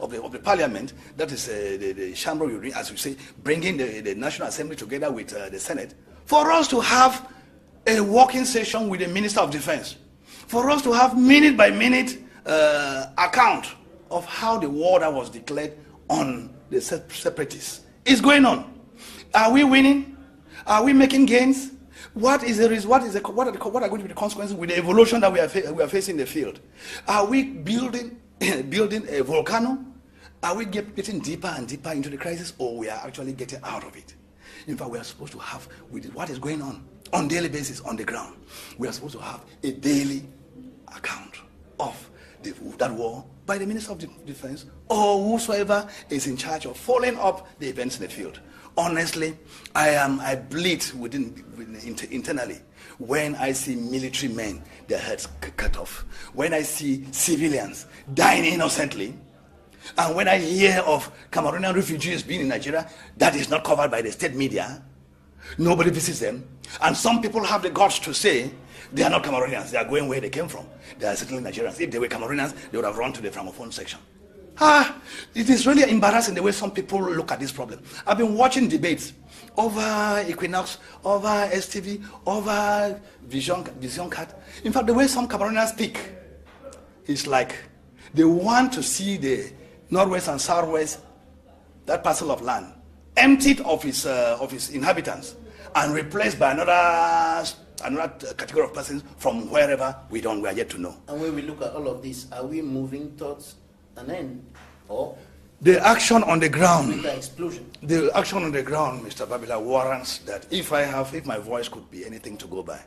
of the parliament, that is the chamber, as we say, bringing the National Assembly together with the Senate, for us to have a working session with the Minister of Defense, for us to have minute by minute account of how the war that was declared on the separatists is going on. Are we winning? Are we making gains? What are going to be the consequences with the evolution that we are facing in the field? Are we building a volcano? Are we getting deeper and deeper into the crisis, or we are actually getting out of it? In fact, we are supposed to have, with what is going on daily basis on the ground, we are supposed to have a daily account of that war by the Minister of Defense or whosoever is in charge of following up the events in the field. Honestly, I bleed internally when I see military men, their heads cut off, when I see civilians dying innocently, and when I hear of Cameroonian refugees being in Nigeria that is not covered by the state media. Nobody visits them, and some people have the guts to say they are not Cameroonians, they are going where they came from. They are certainly Nigerians. If they were Cameroonians, they would have run to the Francophone section. It is really embarrassing the way some people look at this problem. I've been watching debates over Equinox, over STV, over Vision Cat. In fact, the way some Cameroonians speak is like they want to see the Northwest and Southwest, that parcel of land, emptied of its inhabitants and replaced by another category of persons from wherever we are yet to know. And when we look at all of this, are we moving towards an end, or the action on the ground? The explosion. The action on the ground, Mr. Babila, warrants that if my voice could be anything to go by,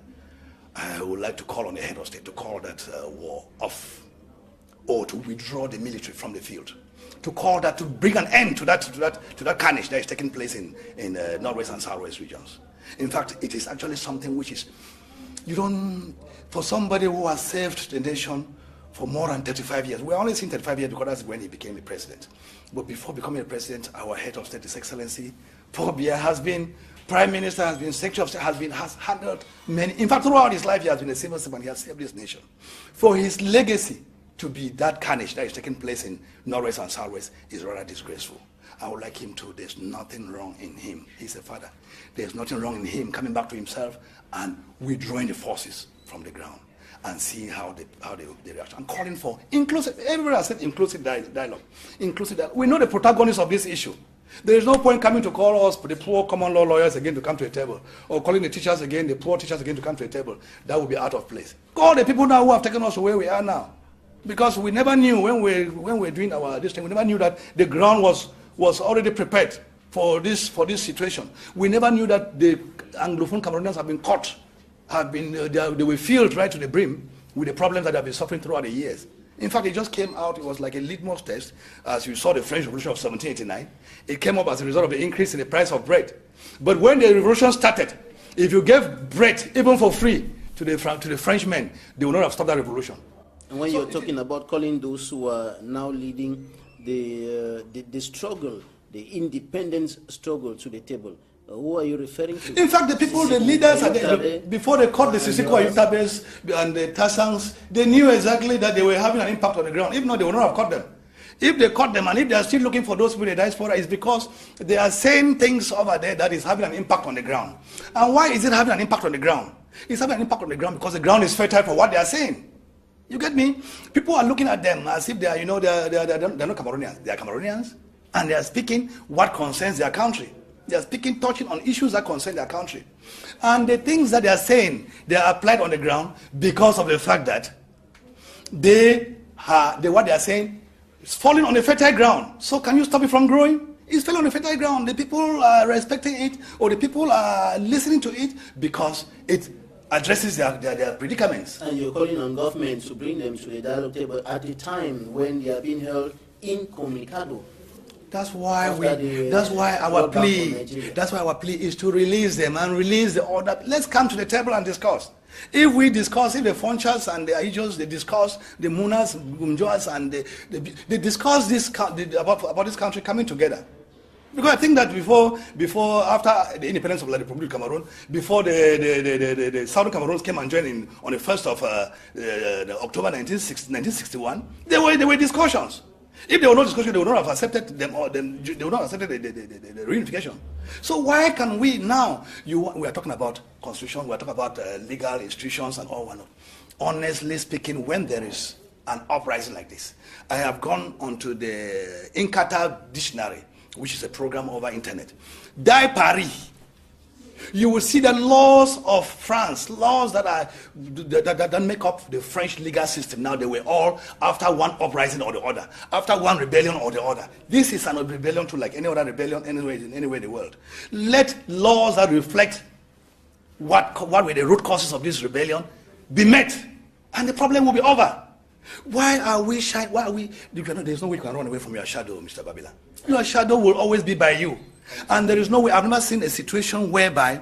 I would like to call on the head of state to call that war off, or to withdraw the military from the field, to call that, to bring an end to that carnage that is taking place in northwest and southwest regions. In fact, it is actually something which is, for somebody who has saved the nation for more than 35 years, we're only seeing 35 years because that's when he became the president. But before becoming a president, our head of state, His Excellency, Paul Biya, has been Prime Minister, has been Secretary of State, has handled many. In fact, throughout his life, he has been a civil servant. He has saved this nation. For his legacy to be that carnage that is taking place in Northwest and Southwest is rather disgraceful. I would like him to, there's nothing wrong in him. He's a father. There's nothing wrong in him coming back to himself and withdrawing the forces from the ground and seeing how they react. I'm calling for inclusive, everybody has said inclusive dialogue. Inclusive dialogue. We know the protagonists of this issue. There is no point coming to call us, the poor common law lawyers again to come to a table, or calling the teachers again, the poor teachers again to come to a table. That would be out of place. Call the people now who have taken us to where we are now. Because we never knew when we're doing this thing, we never knew that the ground was already prepared for this situation. We never knew that the Anglophone Cameroonians have been caught, they were filled right to the brim with the problems that they have been suffering throughout the years. In fact, it just came out, it was like a litmus test, as you saw the French Revolution of 1789. It came up as a result of the increase in the price of bread. But when the revolution started, if you gave bread, even for free, to the Frenchmen, they would not have stopped that revolution. And when you're talking about calling those who are now leading the struggle, the independence struggle to the table, who are you referring to? In fact, the people, the leaders, before they caught the Sisiko Ayutabes and the Tassangs, they knew exactly that they were having an impact on the ground. If not, they would not have caught them. If they caught them and if they are still looking for those people in the diaspora, it's because they are saying things over there that is having an impact on the ground. And why is it having an impact on the ground? It's having an impact on the ground because the ground is fertile for what they are saying. You get me? People are looking at them as if they are, they're not Cameroonians. They are Cameroonians, and they are speaking what concerns their country. They are speaking, touching on issues that concern their country. And the things that they are saying, they are applied on the ground because of the fact that what they are saying is falling on a fertile ground. So can you stop it from growing? It's falling on a fertile ground. The people are respecting it, or the people are listening to it because it addresses their predicaments. And you're calling on government to bring them to the dialogue table at the time when they are being held incommunicado. That's why our plea is to release them and release the order. Let's come to the table and discuss. If we discuss, if the Fonchas and the Aijos, they discuss, the Munas, Gumjoas, and they discuss about this country coming together. Because I think that after the independence of the Republic of Cameroon, before the Southern Cameroons came and joined in on the 1st of October 1961, there were discussions. If there were no discussion, they would not have accepted them, or they would not have accepted the reunification. So why can we now? We are talking about constitution, we are talking about legal institutions and all whatnot. Honestly speaking, when there is an uprising like this, I have gone onto the Inkata dictionary, which is a program over internet. Die Paris. You will see the laws of France, laws that make up the French legal system. Now they were all after one uprising or the other, after one rebellion or the other. This is an rebellion to like any other rebellion anywhere in the world. Let laws that reflect what were the root causes of this rebellion be met, and the problem will be over. Why are we shy? Why are we? There's no way you can run away from your shadow, Mr. Babila. Your shadow will always be by you. And there is no way. I've never seen a situation whereby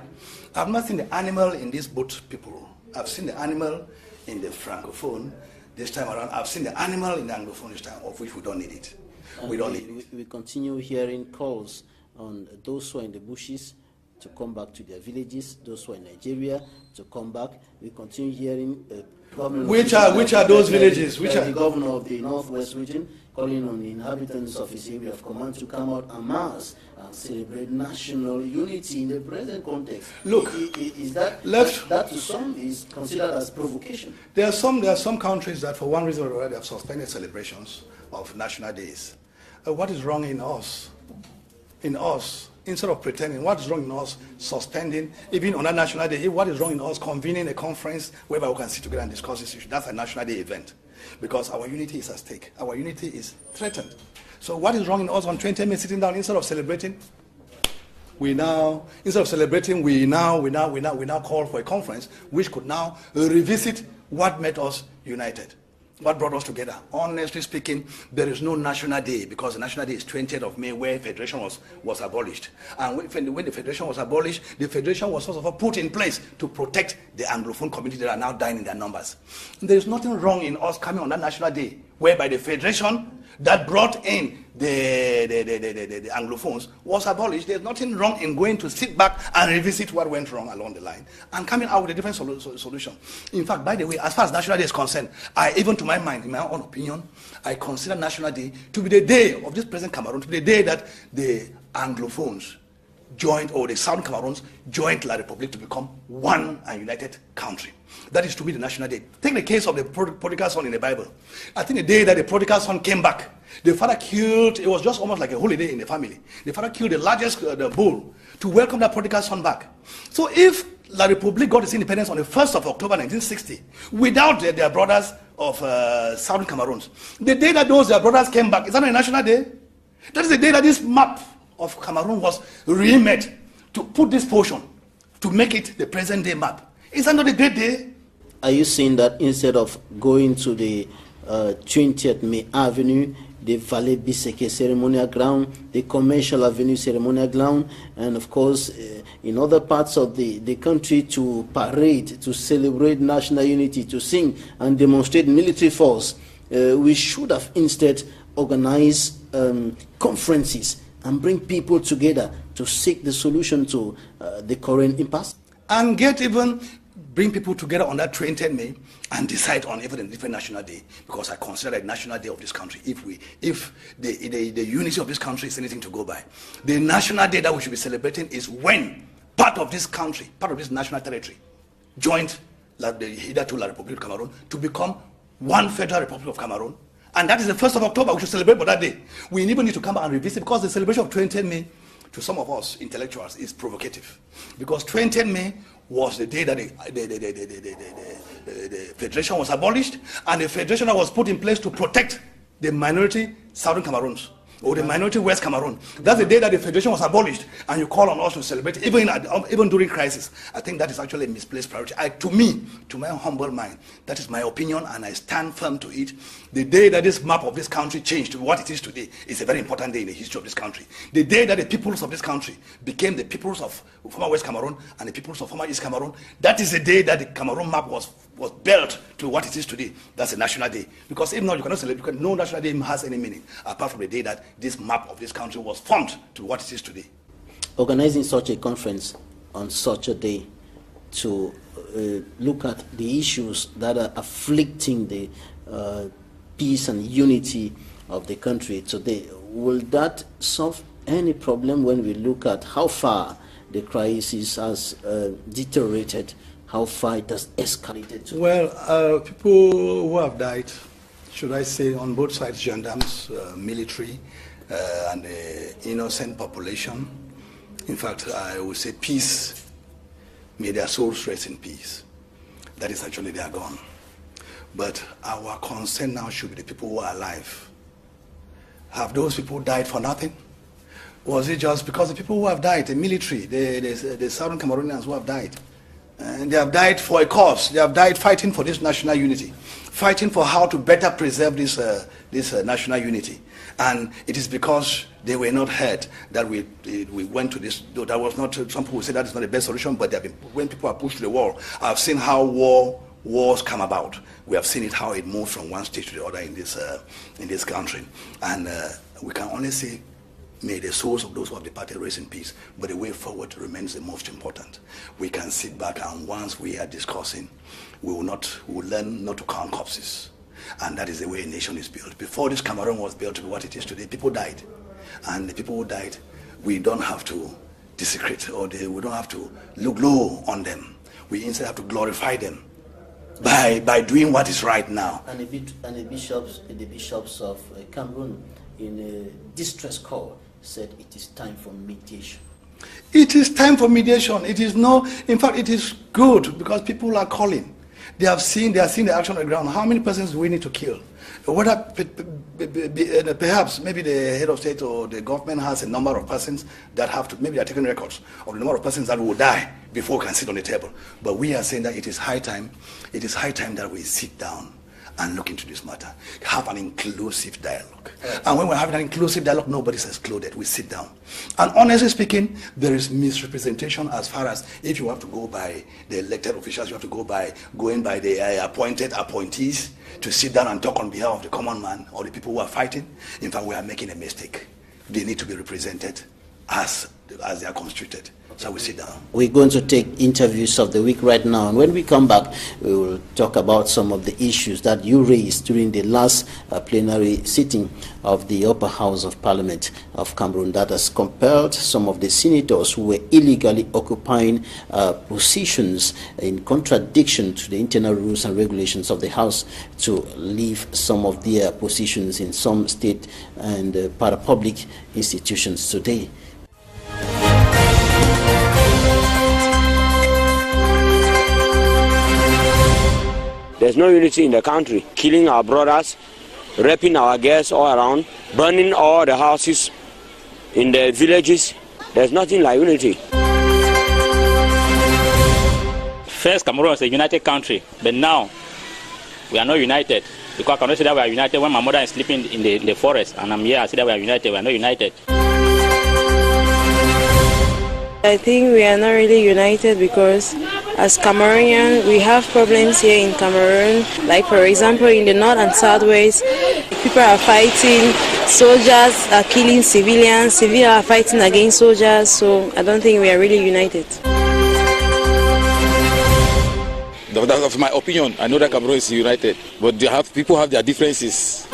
I've not seen the animal in these boat people. I've seen the animal in the Francophone this time around. I've seen the animal in the Anglophone this time, of which we don't need it. We don't need it. We continue hearing calls on those who are in the bushes to come back to their villages, those who are in Nigeria to come back. We continue hearing which are those villages? Which are the governor of the Northwest region calling on the inhabitants of his area of command to come out en masse and celebrate national unity in the present context. Look, is that to some is considered as provocation? There are some countries that for one reason or another have suspended celebrations of national days. What is wrong in us? Instead of pretending, what is wrong in us suspending, even on a national day, what is wrong in us convening a conference whereby we can sit together and discuss this issue? That's a national day event. Because our unity is at stake. Our unity is threatened. So what is wrong in us on 20 May sitting down instead of celebrating? we now, instead of celebrating, we now call for a conference which could now revisit what made us united, what brought us together. Honestly speaking, there is no national day, because the national day is 20th of May, where federation was abolished. And when the federation was abolished, the federation was first of all put in place to protect the Anglophone community that are now dying in their numbers. There is nothing wrong in us coming on that national day, whereby the federation that brought in the Anglophones was abolished. There's nothing wrong in going to sit back and revisit what went wrong along the line and coming out with a different solution. In fact, by the way, as far as National Day is concerned, even to my mind, in my own opinion, I consider National Day to be the day of this present Cameroon, to be the day that the Anglophones joined, or the Southern Cameroons joined La Republique to become one and united country. That is to be the national day. Take the case of the prodigal son in the Bible. I think the day that the prodigal son came back, the father killed, it was just almost like a holiday in the family. The father killed the largest bull to welcome that prodigal son back. So if La Republique got its independence on the 1st of October 1960, without their brothers of Southern Cameroons, the day that their brothers came back, is that a national day? That is the day that this map of Cameroon was remade to put this portion, to make it the present day map. Is that not a great day? Are you saying that instead of going to the 20th May Avenue, the Valley Biseke Ceremonial Ground, the Commercial Avenue Ceremonial Ground, and of course in other parts of the country to parade, to celebrate national unity, to sing and demonstrate military force, we should have instead organized conferences and bring people together to seek the solution to the current impasse? And bring people together on that 20th May and decide on even a different national day, because I consider that national day of this country, if the unity of this country is anything to go by, the national day that we should be celebrating is when part of this country, part of this national territory, joined hitherto La Republique of Cameroon to become one Federal Republic of Cameroon. And that is the 1st of October. We should celebrate for that day. We even need to come back and revisit, because the celebration of 20th May, to some of us intellectuals, is provocative. Because 20th May was the day that the federation was abolished, and the federation was put in place to protect the minority Southern Cameroons, or the minority West Cameroon. That's the day that the federation was abolished, and you call on us to celebrate, even during crisis. I think that is actually a misplaced priority. To me, to my humble mind, that is my opinion, and I stand firm to it. The day that this map of this country changed to what it is today is a very important day in the history of this country. The day that the peoples of this country became the peoples of former West Cameroon and the peoples of former East Cameroon, that is the day that the Cameroon map was built to what it is today. That's a national day. Because if not, you cannot celebrate, no national day has any meaning, apart from the day that this map of this country was formed to what it is today. Organizing such a conference on such a day to look at the issues that are afflicting the peace and unity of the country today, will that solve any problem when we look at how far the crisis has deteriorated, how far it has escalated to? Well, people who have died, should I say, on both sides, gendarmes, military, and the innocent population. In fact, I would say peace, may their souls rest in peace. That is actually, they are gone. But our concern now should be the people who are alive. Have those people died for nothing? Was it just because the people who have died, the military, the Southern Cameroonians who have died, and they have died for a cause. They have died fighting for this national unity, fighting for how to better preserve this national unity. And it is because they were not heard that we went to this. That was not. Some people say that is not the best solution, but when people are pushed to the wall, I've seen how wars come about. We have seen it, how it moves from one stage to the other in this country, and we can only say, may the souls of those who have departed rest in peace. But the way forward remains the most important. We can sit back, and once we are discussing, we will learn not to count corpses. And that is the way a nation is built. Before this Cameroon was built to be what it is today, people died. And the people who died, we don't have to desecrate, or we don't have to look low on them. We instead have to glorify them by doing what is right now. And the bishops of Cameroon, in a distress call, said it is time for mediation. It is time for mediation. It is in fact, it is good, because people are calling. They are seeing the action on the ground. How many persons do we need to kill? Whether perhaps maybe the head of state or the government has a number of persons that have to, maybe they are taking records of the number of persons that will die before we can sit on the table. But we are saying that it is high time that we sit down and look into this matter, have an inclusive dialogue. And when we're having an inclusive dialogue, nobody's excluded. We sit down. And honestly speaking, there is misrepresentation as far as if you have to go by the elected officials, you have to go by the appointees to sit down and talk on behalf of the common man or the people who are fighting. In fact, we are making a mistake. They need to be represented as they are constituted. So we sit down. We're going to take interviews of the week right now, and when we come back, we will talk about some of the issues that you raised during the last plenary sitting of the upper house of Parliament of Cameroon that has compelled some of the senators who were illegally occupying positions in contradiction to the internal rules and regulations of the house to leave some of their positions in some state and para-public institutions today. There's no unity in the country. Killing our brothers, raping our girls all around, burning all the houses in the villages. There's nothing like unity. First, Cameroon was a united country, but now we are not united. Because I cannot say that we are united when my mother is sleeping in the forest, and I'm here, I say that we are united. We are not united. I think we are not really united because as Cameroonians, we have problems here in Cameroon. Like for example, in the north and southwest, people are fighting, soldiers are killing civilians, civilians are fighting against soldiers, so I don't think we are really united. Of my opinion, I know that Cameroon is united, but people have their differences.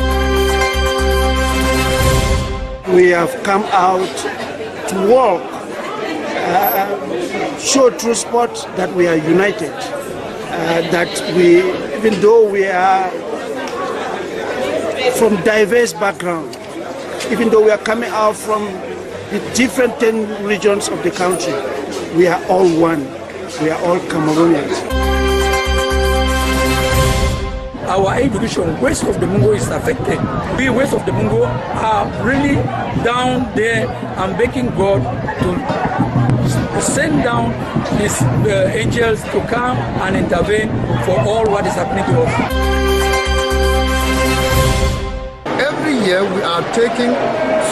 We have come out to work. Show true spot that we are united, that we, even though we are from diverse background, even though we are coming out from the different 10 regions of the country, we are all one. We are all Cameroonians. Our evolution west of the Mungo is affected. We west of the Mungo are really down there and begging God to send down his angels to come and intervene for all what is happening to us. Every year we are taking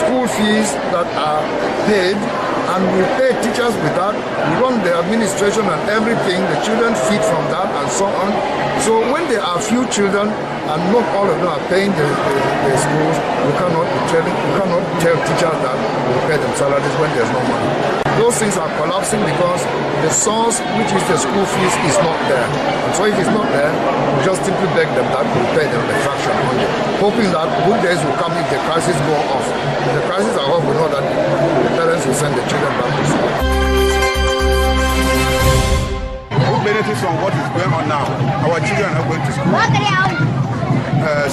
school fees that are paid, and we pay teachers with that. We run the administration and everything. The children feed from that and so on. So when there are few children and not all of them are paying the schools, we cannot tell teachers that we pay them salaries when there's no money. Those things are collapsing because the source, which is the school fees, is not there. And so if it's not there, we just simply beg them that we pay them the fraction only, hoping that good days will come if the crisis go off. If the crisis are off, we know that the parents will send the children back to school. Who benefits from what is going on now? Our children are going to school.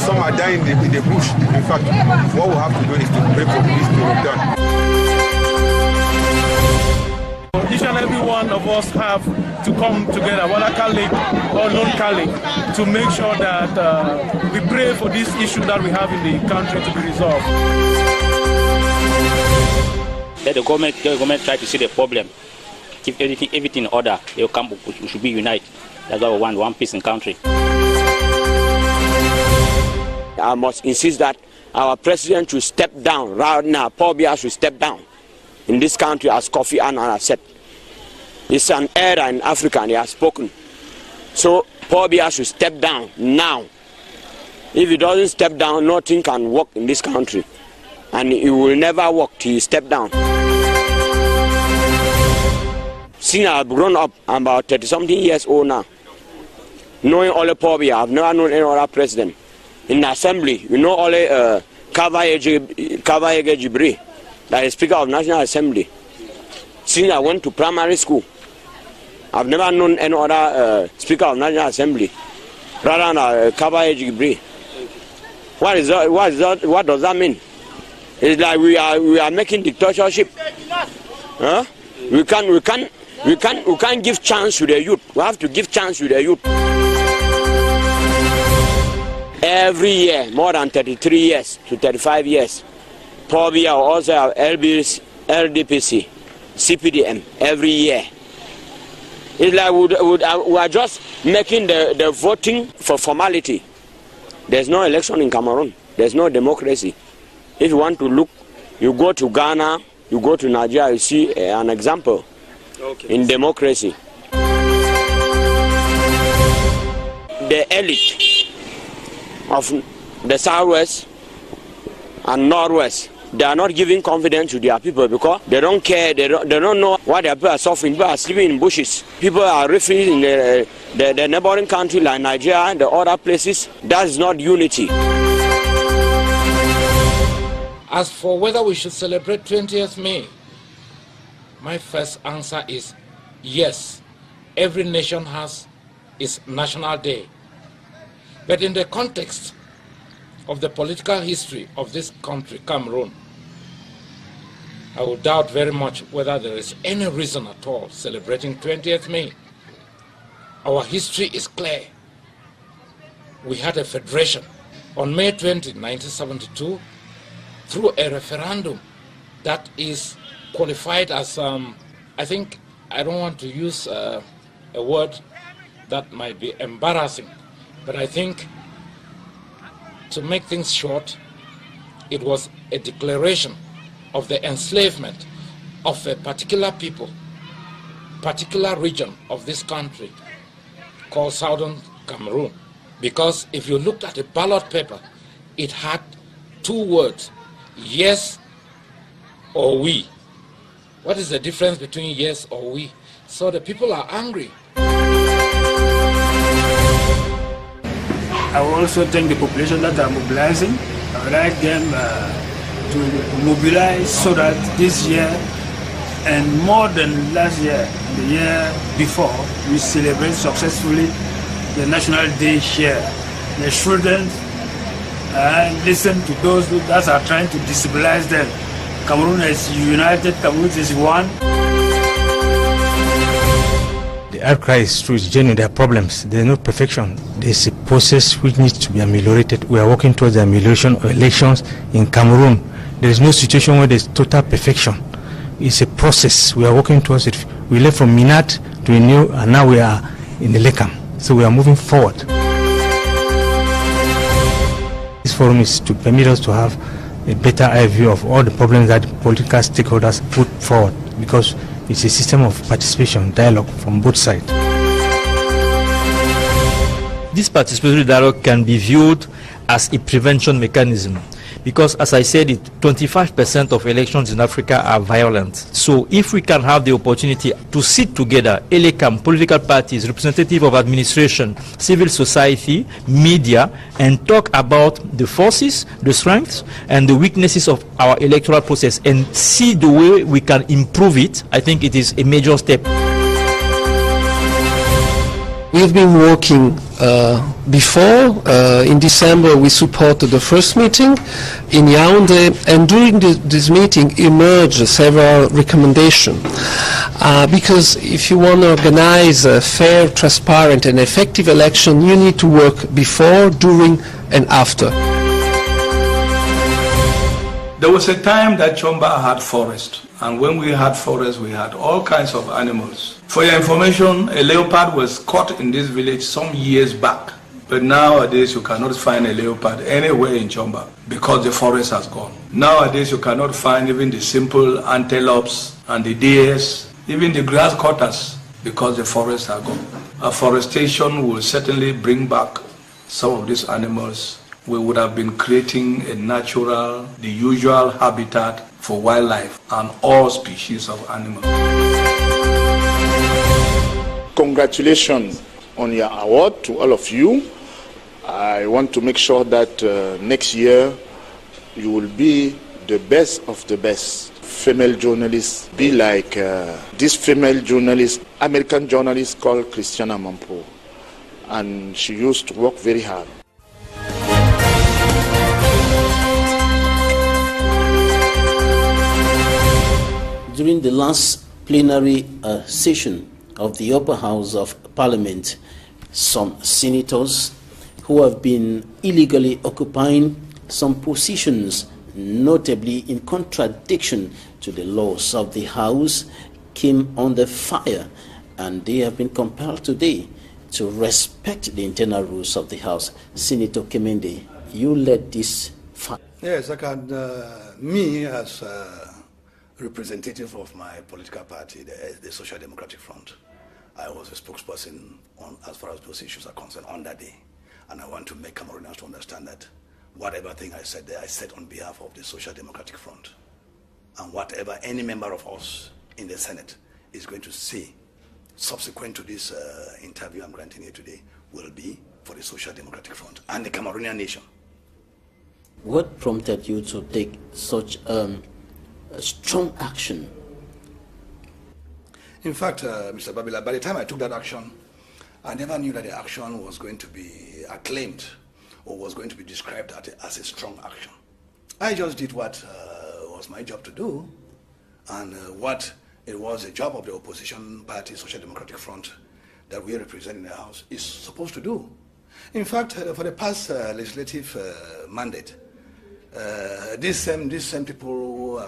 Some are dying in the bush. In fact, what we have to do is to pray for peace to return. Each and every one of us have to come together, whether Catholic or non-Catholic, to make sure that we pray for this issue that we have in the country to be resolved. Let the government try to see the problem. Keep everything in order. They'll come. We should be united. That's why we want one peace in the country. I must insist that our president should step down right now. Paul Biya should step down in this country, as Kofi Annan has said. It's an error in Africa, and he has spoken. So Paul Biya should step down now. If he doesn't step down, nothing can work in this country, and it will never work till he step down. Since I've grown up, I'm about 30-something years old now, knowing only Paul Biya, I've never known any other president. In the assembly, you know only Kavayege Jibri, that is Speaker of National Assembly. Since I went to primary school, I've never known any other Speaker of National Assembly rather than Kavayege Jibri. What does that mean? It's like we are making dictatorship. Huh? We can't give chance to the youth. We have to give chance to the youth. every year, more than 33 years to 35 years. Probably also have LBs, LDPC, CPDM every year. It's like we are just making the voting for formality. There's no election in Cameroon. There's no democracy. If you want to look, you go to Ghana, you go to Nigeria, you see an example in democracy. The elite of the Southwest and Northwest, they are not giving confidence to their people because they don't care, they don't know what their people are suffering. People are sleeping in bushes. People are refugees in the neighboring country like Nigeria and the other places. That is not unity. As for whether we should celebrate 20th May, my first answer is yes. Every nation has its national day. But in the context of the political history of this country, Cameroon, I would doubt very much whether there is any reason at all celebrating 20th May. Our history is clear. We had a federation on May 20, 1972, through a referendum that is qualified as, I think, I don't want to use a word that might be embarrassing, but I think, to make things short, it was a declaration of the enslavement of a particular people, particular region of this country called Southern Cameroon. Because if you looked at the ballot paper, it had two words, yes or we. What is the difference between yes or we? So the people are angry. I will also thank the population that are mobilizing. I would like them to mobilize so that this year and more than last year, the year before, we celebrate successfully the National Day here. They shouldn't listen to those that are trying to destabilize them. Cameroon is united, Cameroon is one. The outcry is true, it's genuine, there are problems, there is no perfection. There is a process which needs to be ameliorated. We are working towards the amelioration of elections in Cameroon. There is no situation where there is total perfection. It's a process, we are working towards it. We left from Minat to Inyo, and now we are in the Lekam. So we are moving forward. This forum is to permit us to have a better eye view of all the problems that political stakeholders put forward, because it's a system of participation, dialogue from both sides. This participatory dialogue can be viewed as a prevention mechanism because, as I said, 25% of elections in Africa are violent. So if we can have the opportunity to sit together, ELECAM, political parties, representative of administration, civil society, media, and talk about the forces, the strengths, and the weaknesses of our electoral process and see the way we can improve it, I think it is a major step. We've been working before. In December, we supported the first meeting in Yaoundé, and during this meeting emerged several recommendations. Because if you want to organize a fair, transparent, and effective election, you need to work before, during, and after. There was a time that Chomba had forest, and when we had forest, we had all kinds of animals. For your information, a leopard was caught in this village some years back, but nowadays you cannot find a leopard anywhere in Chomba because the forest has gone. Nowadays you cannot find even the simple antelopes and the deers, even the grass cutters, because the forests are gone. Afforestation will certainly bring back some of these animals. We would have been creating a natural, the usual habitat for wildlife and all species of animals. Congratulations on your award to all of you. I want to make sure that next year you will be the best of the best. Female journalists, be like this female journalist, American journalist called Christiana Mampo. And she used to work very hard. During the last plenary session of the upper house of parliament, some senators who have been illegally occupying some positions, notably in contradiction to the laws of the House, came under fire, and they have been compelled today to respect the internal rules of the House. Senator Kemende, you led this fight. Yes, I can. Me, as representative of my political party, the Social Democratic Front, I was a spokesperson on as far as those issues are concerned on that day. And I want to make Cameroonians to understand that whatever thing I said there, I said on behalf of the Social Democratic Front. And whatever any member of us in the Senate is going to say subsequent to this interview I'm granting here today will be for the Social Democratic Front and the Cameroonian nation. What prompted you to take such strong action? In fact, Mr. Babila, by the time I took that action, I never knew that the action was going to be acclaimed or was going to be described as a strong action. I just did what was my job to do, and what it was a job of the opposition party, Social Democratic Front, that we represent in the House, is supposed to do. In fact, for the past legislative mandate, these same people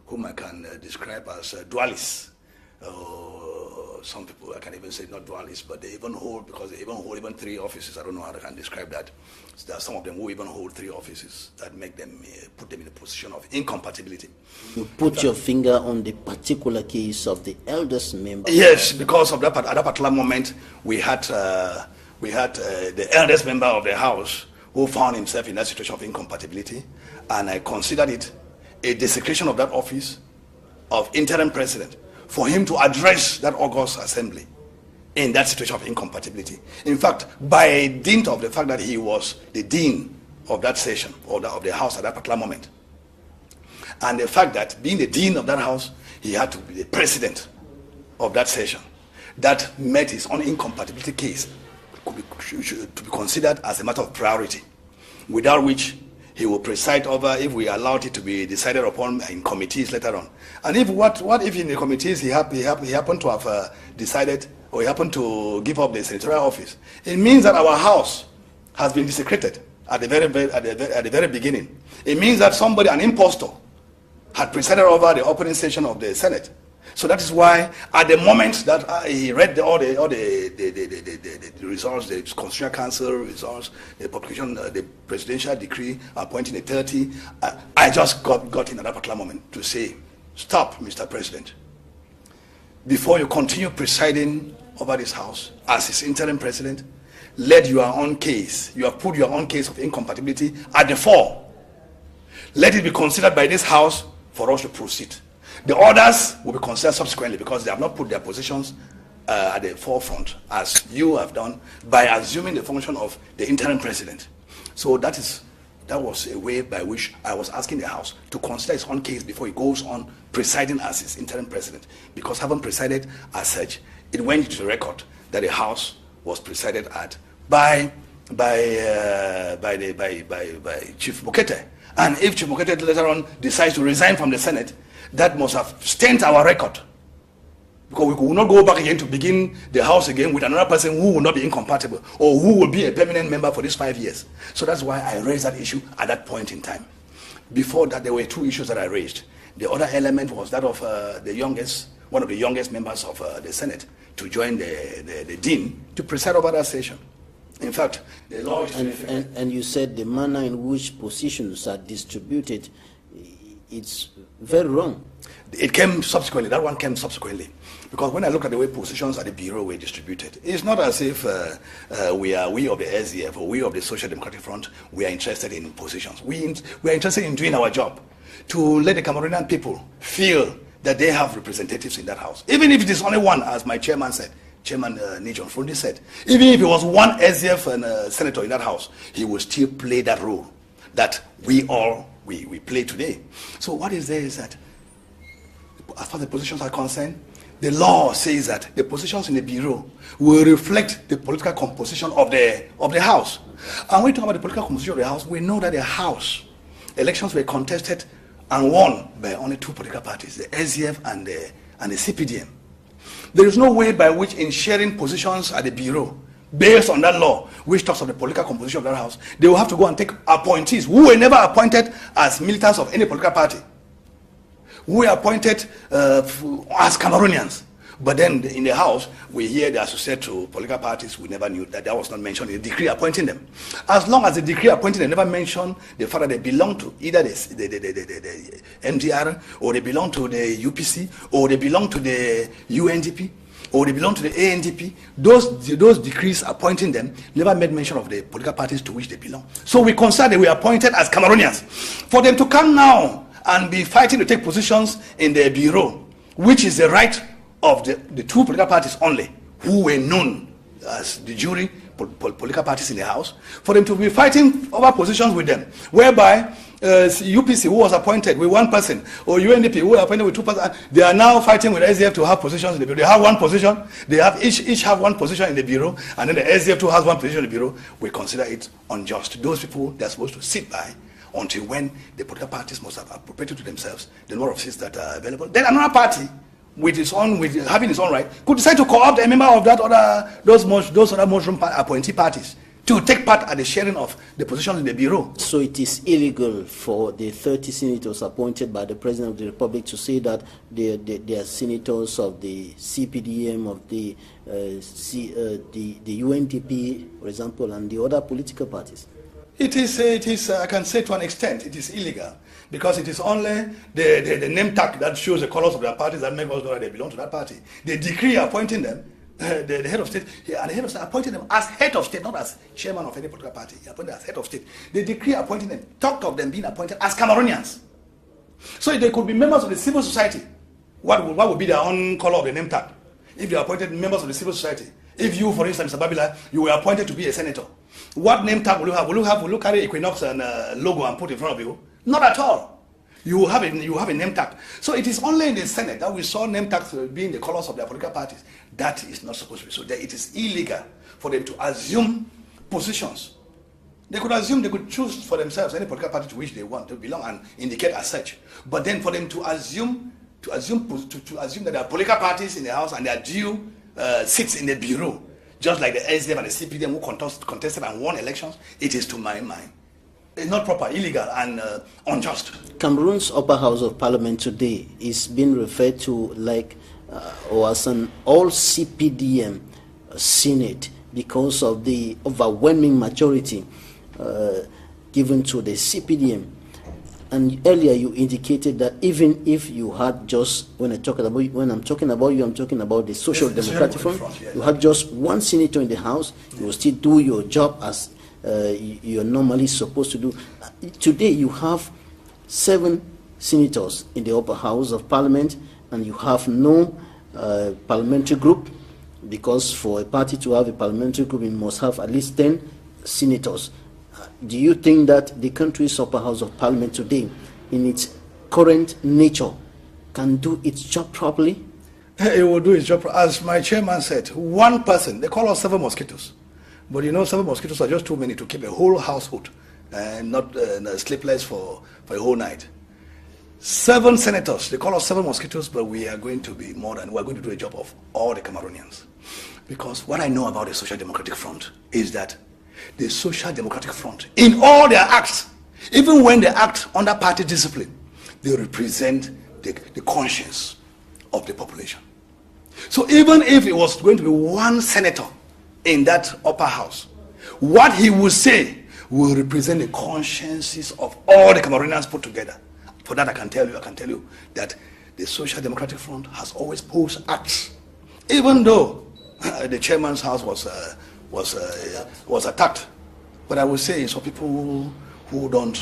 whom I can describe as dualists, some people, I can even say not dualists, but they even hold, because they even hold even 3 offices. I don't know how I can describe that. So there are some of them who even hold 3 offices that make them, put them in a position of incompatibility. You put your finger on the particular case of the eldest member. Yes, because of that, at that particular moment, we had the eldest member of the House who found himself in that situation of incompatibility, and I considered it a desecration of that office of interim president for him to address that August assembly in that situation of incompatibility. In fact, by dint of the fact that he was the dean of that session, or of the House at that particular moment, and the fact that being the dean of that House, he had to be the president of that session, that made his own incompatibility case to be considered as a matter of priority, without which he will preside over if we allowed it to be decided upon in committees later on. And if what if in the committees he happened to have decided, or he happened to give up the senatorial office, it means that our House has been desecrated at the very beginning. It means that somebody, an impostor, had presided over the opening session of the Senate. So that is why, at the moment that he read all the results, the Constitutional Council results, the publication, the presidential decree appointing a 30, I just got in at that particular moment to say, stop, Mr. President. Before you continue presiding over this House as his interim president, let your own case, you have put your own case of incompatibility at the fore. Let it be considered by this House for us to proceed. The others will be considered subsequently, because they have not put their positions at the forefront, as you have done, by assuming the function of the interim president. So that was a way by which I was asking the House to consider its own case before it goes on presiding as its interim president. Because having presided as such, it went into the record that the House was presided at by Chief Bokete. And if Chief Bokete later on decides to resign from the Senate, that must have stained our record, because we could not go back again to begin the House again with another person who will not be incompatible, or who will be a permanent member for these 5 years. So that's why I raised that issue at that point in time. Before that, there were 2 issues that I raised. The other element was that of one of the youngest members of the Senate to join the dean to preside over that session. In fact, the law is and you said the manner in which positions are distributed, it's very wrong. It came subsequently. That one came subsequently. Because when I look at the way positions at the Bureau were distributed, it's not as if we of the SDF or we of the Social Democratic Front, we are interested in positions. We are interested in doing our job to let the Cameroonian people feel that they have representatives in that House. Even if it is only one, as my chairman said, Chairman Nijon Fundi said, even if it was one SDF and senator in that House, he will still play that role that we play today. So what is there is that, as far as the positions are concerned, the law says that the positions in the Bureau will reflect the political composition of the House. And when we talk about the political composition of the House, we know that the House elections were contested and won by only 2 political parties, the SDF and the CPDM. There is no way by which, in sharing positions at the Bureau based on that law, which talks of the political composition of that house, they will have to go and take appointees who were never appointed as militants of any political party, who were appointed as Cameroonians. But then in the house, we hear they are associated to political parties. We never knew that was not mentioned in the decree appointing them. As long as the decree appointing them never mentioned the fact that they belong to either the MDR, or they belong to the UPC, or they belong to the UNDP, or they belong to the ANDP, those decrees appointing them never made mention of the political parties to which they belong. So we consider they were appointed as Cameroonians. For them to come now and be fighting to take positions in the bureau, which is the right of the two political parties only, who were known as the jury political parties in the house, for them to be fighting over positions with them, whereby UPC, who was appointed with one person, or UNDP, who was appointed with two persons, they are now fighting with SDF to have positions in the bureau. They have one position, they have each have one position in the bureau, and then the SDF too has one position in the bureau. We consider it unjust. Those people, they're supposed to sit by until when the political parties must have appropriated to themselves the number of seats that are available. Then another party, with having its own right, could decide to co-opt a member of that those other mushroom appointee parties to take part at the sharing of the positions in the bureau. So it is illegal for the 30 senators appointed by the President of the Republic to say that they are senators of the CPDM, of the UNDP, for example, and the other political parties. It is, I can say to an extent, it is illegal, because it is only the name tag that shows the colors of their parties that make us know that they belong to that party. The decree appointing them, the head of state, and the head of state appointed them as head of state, not as chairman of any political party. He appointed as head of state. The decree appointing them talked of them being appointed as Cameroonians. So they could be members of the civil society. What would be their own color of the name tag? If they are appointed members of the civil society. If you, for instance, Mr. Babila, you were appointed to be a senator, what name tag will you have? Will you carry Equinox and logo and put in front of you? Not at all. You have a name tag. So it is only in the Senate that we saw name tags being the colors of their political parties. That is not supposed to be so. It is illegal for them to assume positions. They could choose for themselves any political party to which they want to belong and indicate as such. But then for them to assume that there are political parties in the house and their due seats in the bureau, just like the SDF and the CPDM who contested and won elections, it is, to my mind, it's not proper, illegal, and unjust. Cameroon's upper house of parliament today is being referred to like or as an all CPDM Senate because of the overwhelming majority given to the CPDM. And earlier you indicated that even if you had just, when I'm talking about you, I'm talking about the Social Democratic Front, you had just one senator in the House, you will still do your job as you're normally supposed to do. Today you have 7 senators in the upper house of parliament, and you have no parliamentary group, because for a party to have a parliamentary group, it must have at least 10 senators. Do you think that the country's upper house of parliament today, in its current nature, can do its job properly? It will do its job. As my chairman said, one person, they call us 7 mosquitoes. But you know, 7 mosquitoes are just too many to keep a whole household and not sleepless for a whole night. 7 senators, they call us 7 mosquitoes, but we are going to be more than, we are going to do a job of all the Cameroonians. Because what I know about the Social Democratic Front is that the Social Democratic Front, in all their acts, even when they act under party discipline, they represent the conscience of the population. So even if it was going to be one senator in that upper house, what he will say will represent the consciences of all the Cameroonians put together. For that I can tell you that the Social Democratic Front has always posed acts, even though the chairman's house was attacked. But I would say it's for people who don't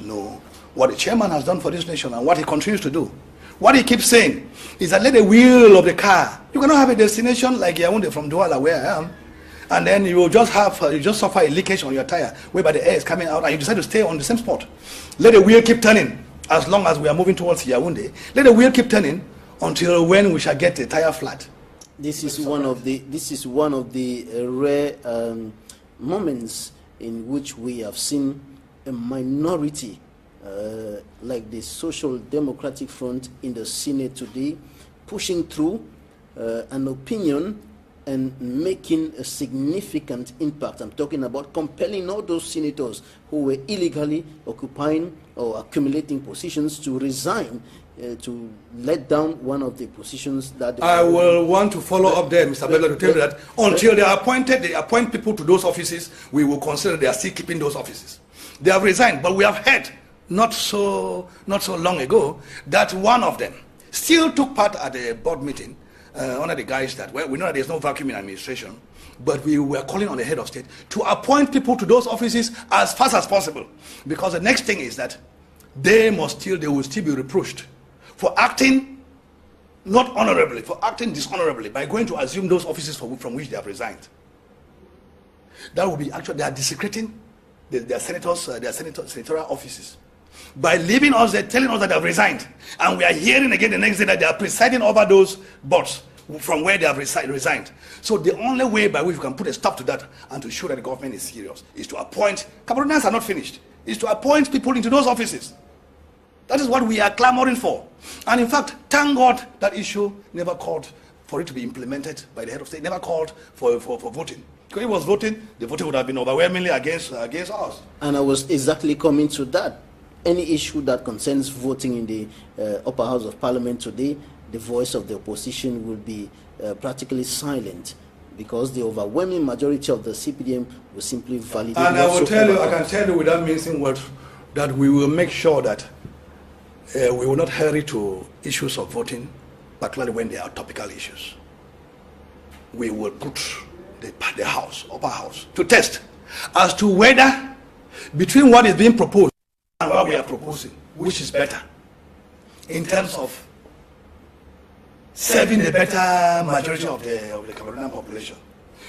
know what the chairman has done for this nation and what he continues to do. What he keeps saying is that let the wheel of the car, you cannot have a destination like Yaoundé from Douala where I am, and then you just suffer a leakage on your tire whereby the air is coming out and you decide to stay on the same spot. Let the wheel keep turning as long as we are moving towards Yaoundé. Let the wheel keep turning until when we shall get the tire flat. This is one of the rare moments in which we have seen a minority like the Social Democratic Front in the Senate today pushing through an opinion and making a significant impact. I'm talking about compelling all those senators who were illegally occupying or accumulating positions to resign, to let down one of the positions that... I will want to follow up there, Mr. Bello, to tell you that until they are appointed, they appoint people to those offices, we will consider they are still keeping those offices. They have resigned, but we have heard not so long ago that one of them still took part at the board meeting, one of the guys that, well, we know that there's no vacuum in administration, but we were calling on the head of state to appoint people to those offices as fast as possible, because the next thing is that they will still be reproached for acting not honorably, for acting dishonorably by going to assume those offices from which they have resigned. That will be actually, they are desecrating their senatorial offices by leaving us there, telling us that they have resigned, and we are hearing again the next day that they are presiding over those boards from where they have resigned. So the only way by which we can put a stop to that and to show that the government is serious is to appoint, Cameroonians are not finished, is to appoint people into those offices. That is what we are clamoring for. And in fact, thank God that issue never called for it to be implemented by the head of state, never called for voting. Because if it was voting, the voting would have been overwhelmingly against us. And I was exactly coming to that. Any issue that concerns voting in the upper house of parliament today, the voice of the opposition will be practically silent, because the overwhelming majority of the CPDM will simply validate. And I can tell you without mincing words, that we will make sure that we will not hurry to issues of voting, particularly when they are topical issues. We will put the house, upper house, to test as to whether between what is being proposed and what we are proposing, which is better in terms of serving the better majority of the Cameroonian population.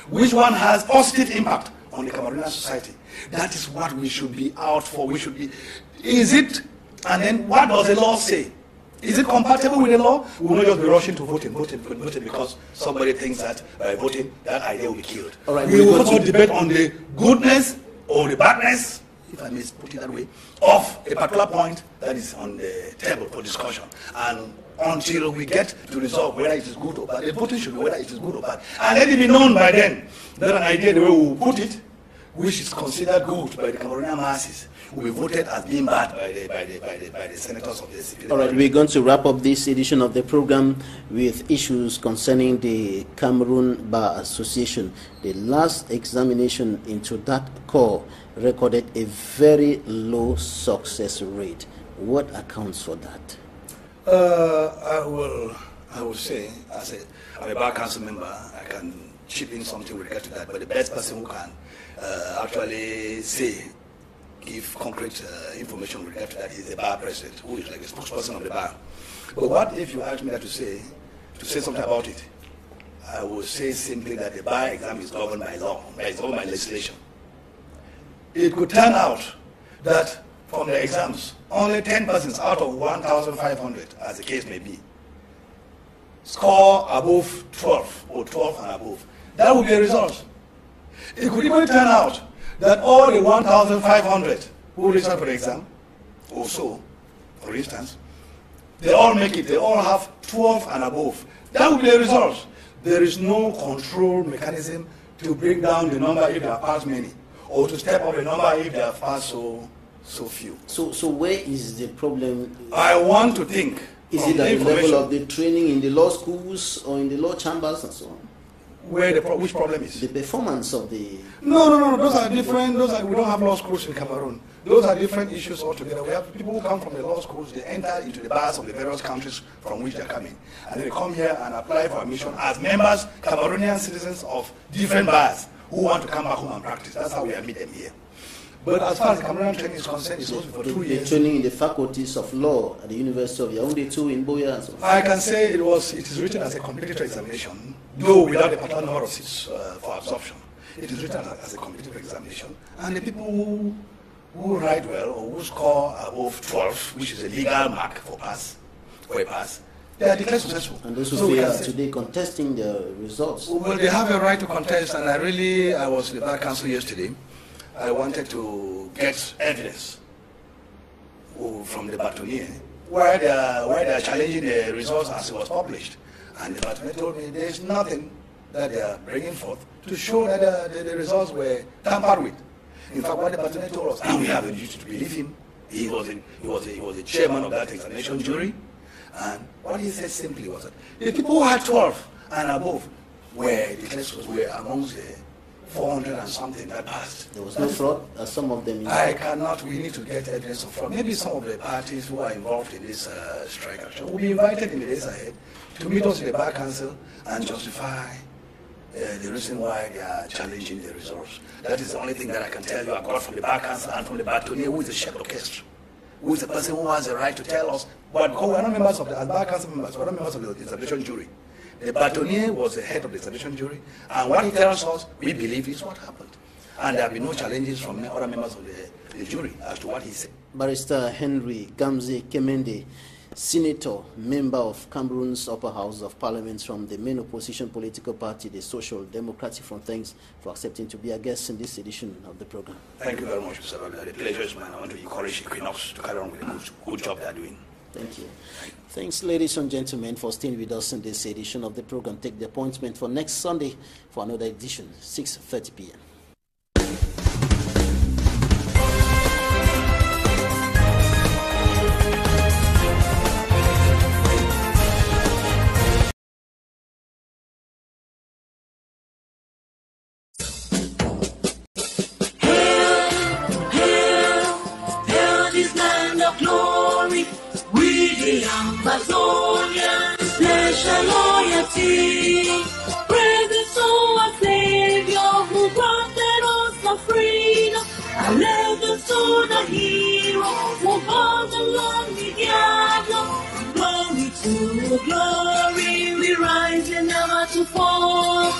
Which one has positive impact on the Cameroonian society? That is what we should be out for. We should be, is it, and then what does the law say? Is it compatible with the law? We will not just be rushing to voting because somebody thinks that by voting, that idea will be killed. All right, we will also debate on the goodness or the badness, if I may put it that way, of a particular point that is on the table for discussion. And until we get to resolve whether it is good or bad, the voting should be whether it is good or bad. And let it be known by then that an idea, the way we will put it, which is considered good by the Cameroonian masses, will be voted as being bad by the senators of the CPDM. All right, we're going to wrap up this edition of the program with issues concerning the Cameroon Bar Association. The last examination into that core recorded a very low success rate. What accounts for that? I will say, as a bar council member, I can chip in something with regard to that, but the best person who can actually give concrete information with regard to that is the bar president, who is like the spokesperson of the bar. But what if you ask me that to say something about it? I will say simply that the bar exam is governed by law, it's governed by legislation. It could turn out that from the exams, only 10 persons out of 1,500, as the case may be, score above 12 or 12 and above. That would be a result. It could even turn out that all the 1,500 who register for the exam, or so, for instance, they all make it, they all have 12 and above. That would be a result. There is no control mechanism to bring down the number if they have passed many, or to step up the number if they have passed so few. So where is the problem? I want to think. Is it at the level of the training in the law schools or in the law chambers and so on? Which problem is? The performance of the... No, those are different. We don't have law schools in Cameroon. Those are different issues altogether. We have people who come from the law schools, they enter into the bars of the various countries from which they're coming. And they come here and apply for admission as members, Cameroonian citizens of different bars who want to come back home and practice. That's how we admit them here. But as far as the Cameroonian training is concerned, it's also for 2 years. The training in the faculties of law at the University of Yaoundé too in Boya and so on. I can say it is written as a competitive examination, though without a particular number of seats for absorption. It is written as a competitive examination. And the people who write well or who score above 12, which is a legal mark for a pass, they are declared successful. And those who are today contesting the results? Well, they have a right to contest, and I was in the bar council yesterday. I wanted to get evidence from the battalion where they are challenging the results as it was published. And the battalion told me there is nothing that they are bringing forth to show that the results were tampered with. In fact, what the Batonet told us, and we have a duty to believe him. He was the chairman of that examination jury, and what he said simply was that the people who had 12 and above were amongst the 400 and something that passed. There was no fraud, some of them. We need to get evidence of fraud. Maybe some of the parties who are involved in this strike action will be invited in the days ahead to meet us in the Bar Council and justify the reason why they are challenging the results. That is the only thing that I can tell you. I got from the Bar Council and from the Bâtonnier, who is the chef orchestra, who is the person who has the right to tell us. But because we are not members of the Bar Council members, we are not members of the examination jury. The Bâtonnier was the head of the examination jury, and what he tells us, we believe is what happened. And there have been no challenges from other members of the jury as to what he said. Barrister Henry Gamze Kemende, Senator, member of Cameroon's Upper House of Parliament from the main opposition political party, the Social Democratic Front. Thanks for accepting to be a guest in this edition of the program. Thank you very much, Mr. Babila. The pleasure is mine. I want to encourage Equinox to carry on with the good job they are doing. Thank you. Thanks, ladies and gentlemen, for staying with us in this edition of the program. Take the appointment for next Sunday for another edition, 6:30 p.m. Amazonian, special loyalty. Praise the soul of Savior who granted us the freedom. Allegiance to the hero who brought along the diablo. Glory to glory, we rise and never to fall.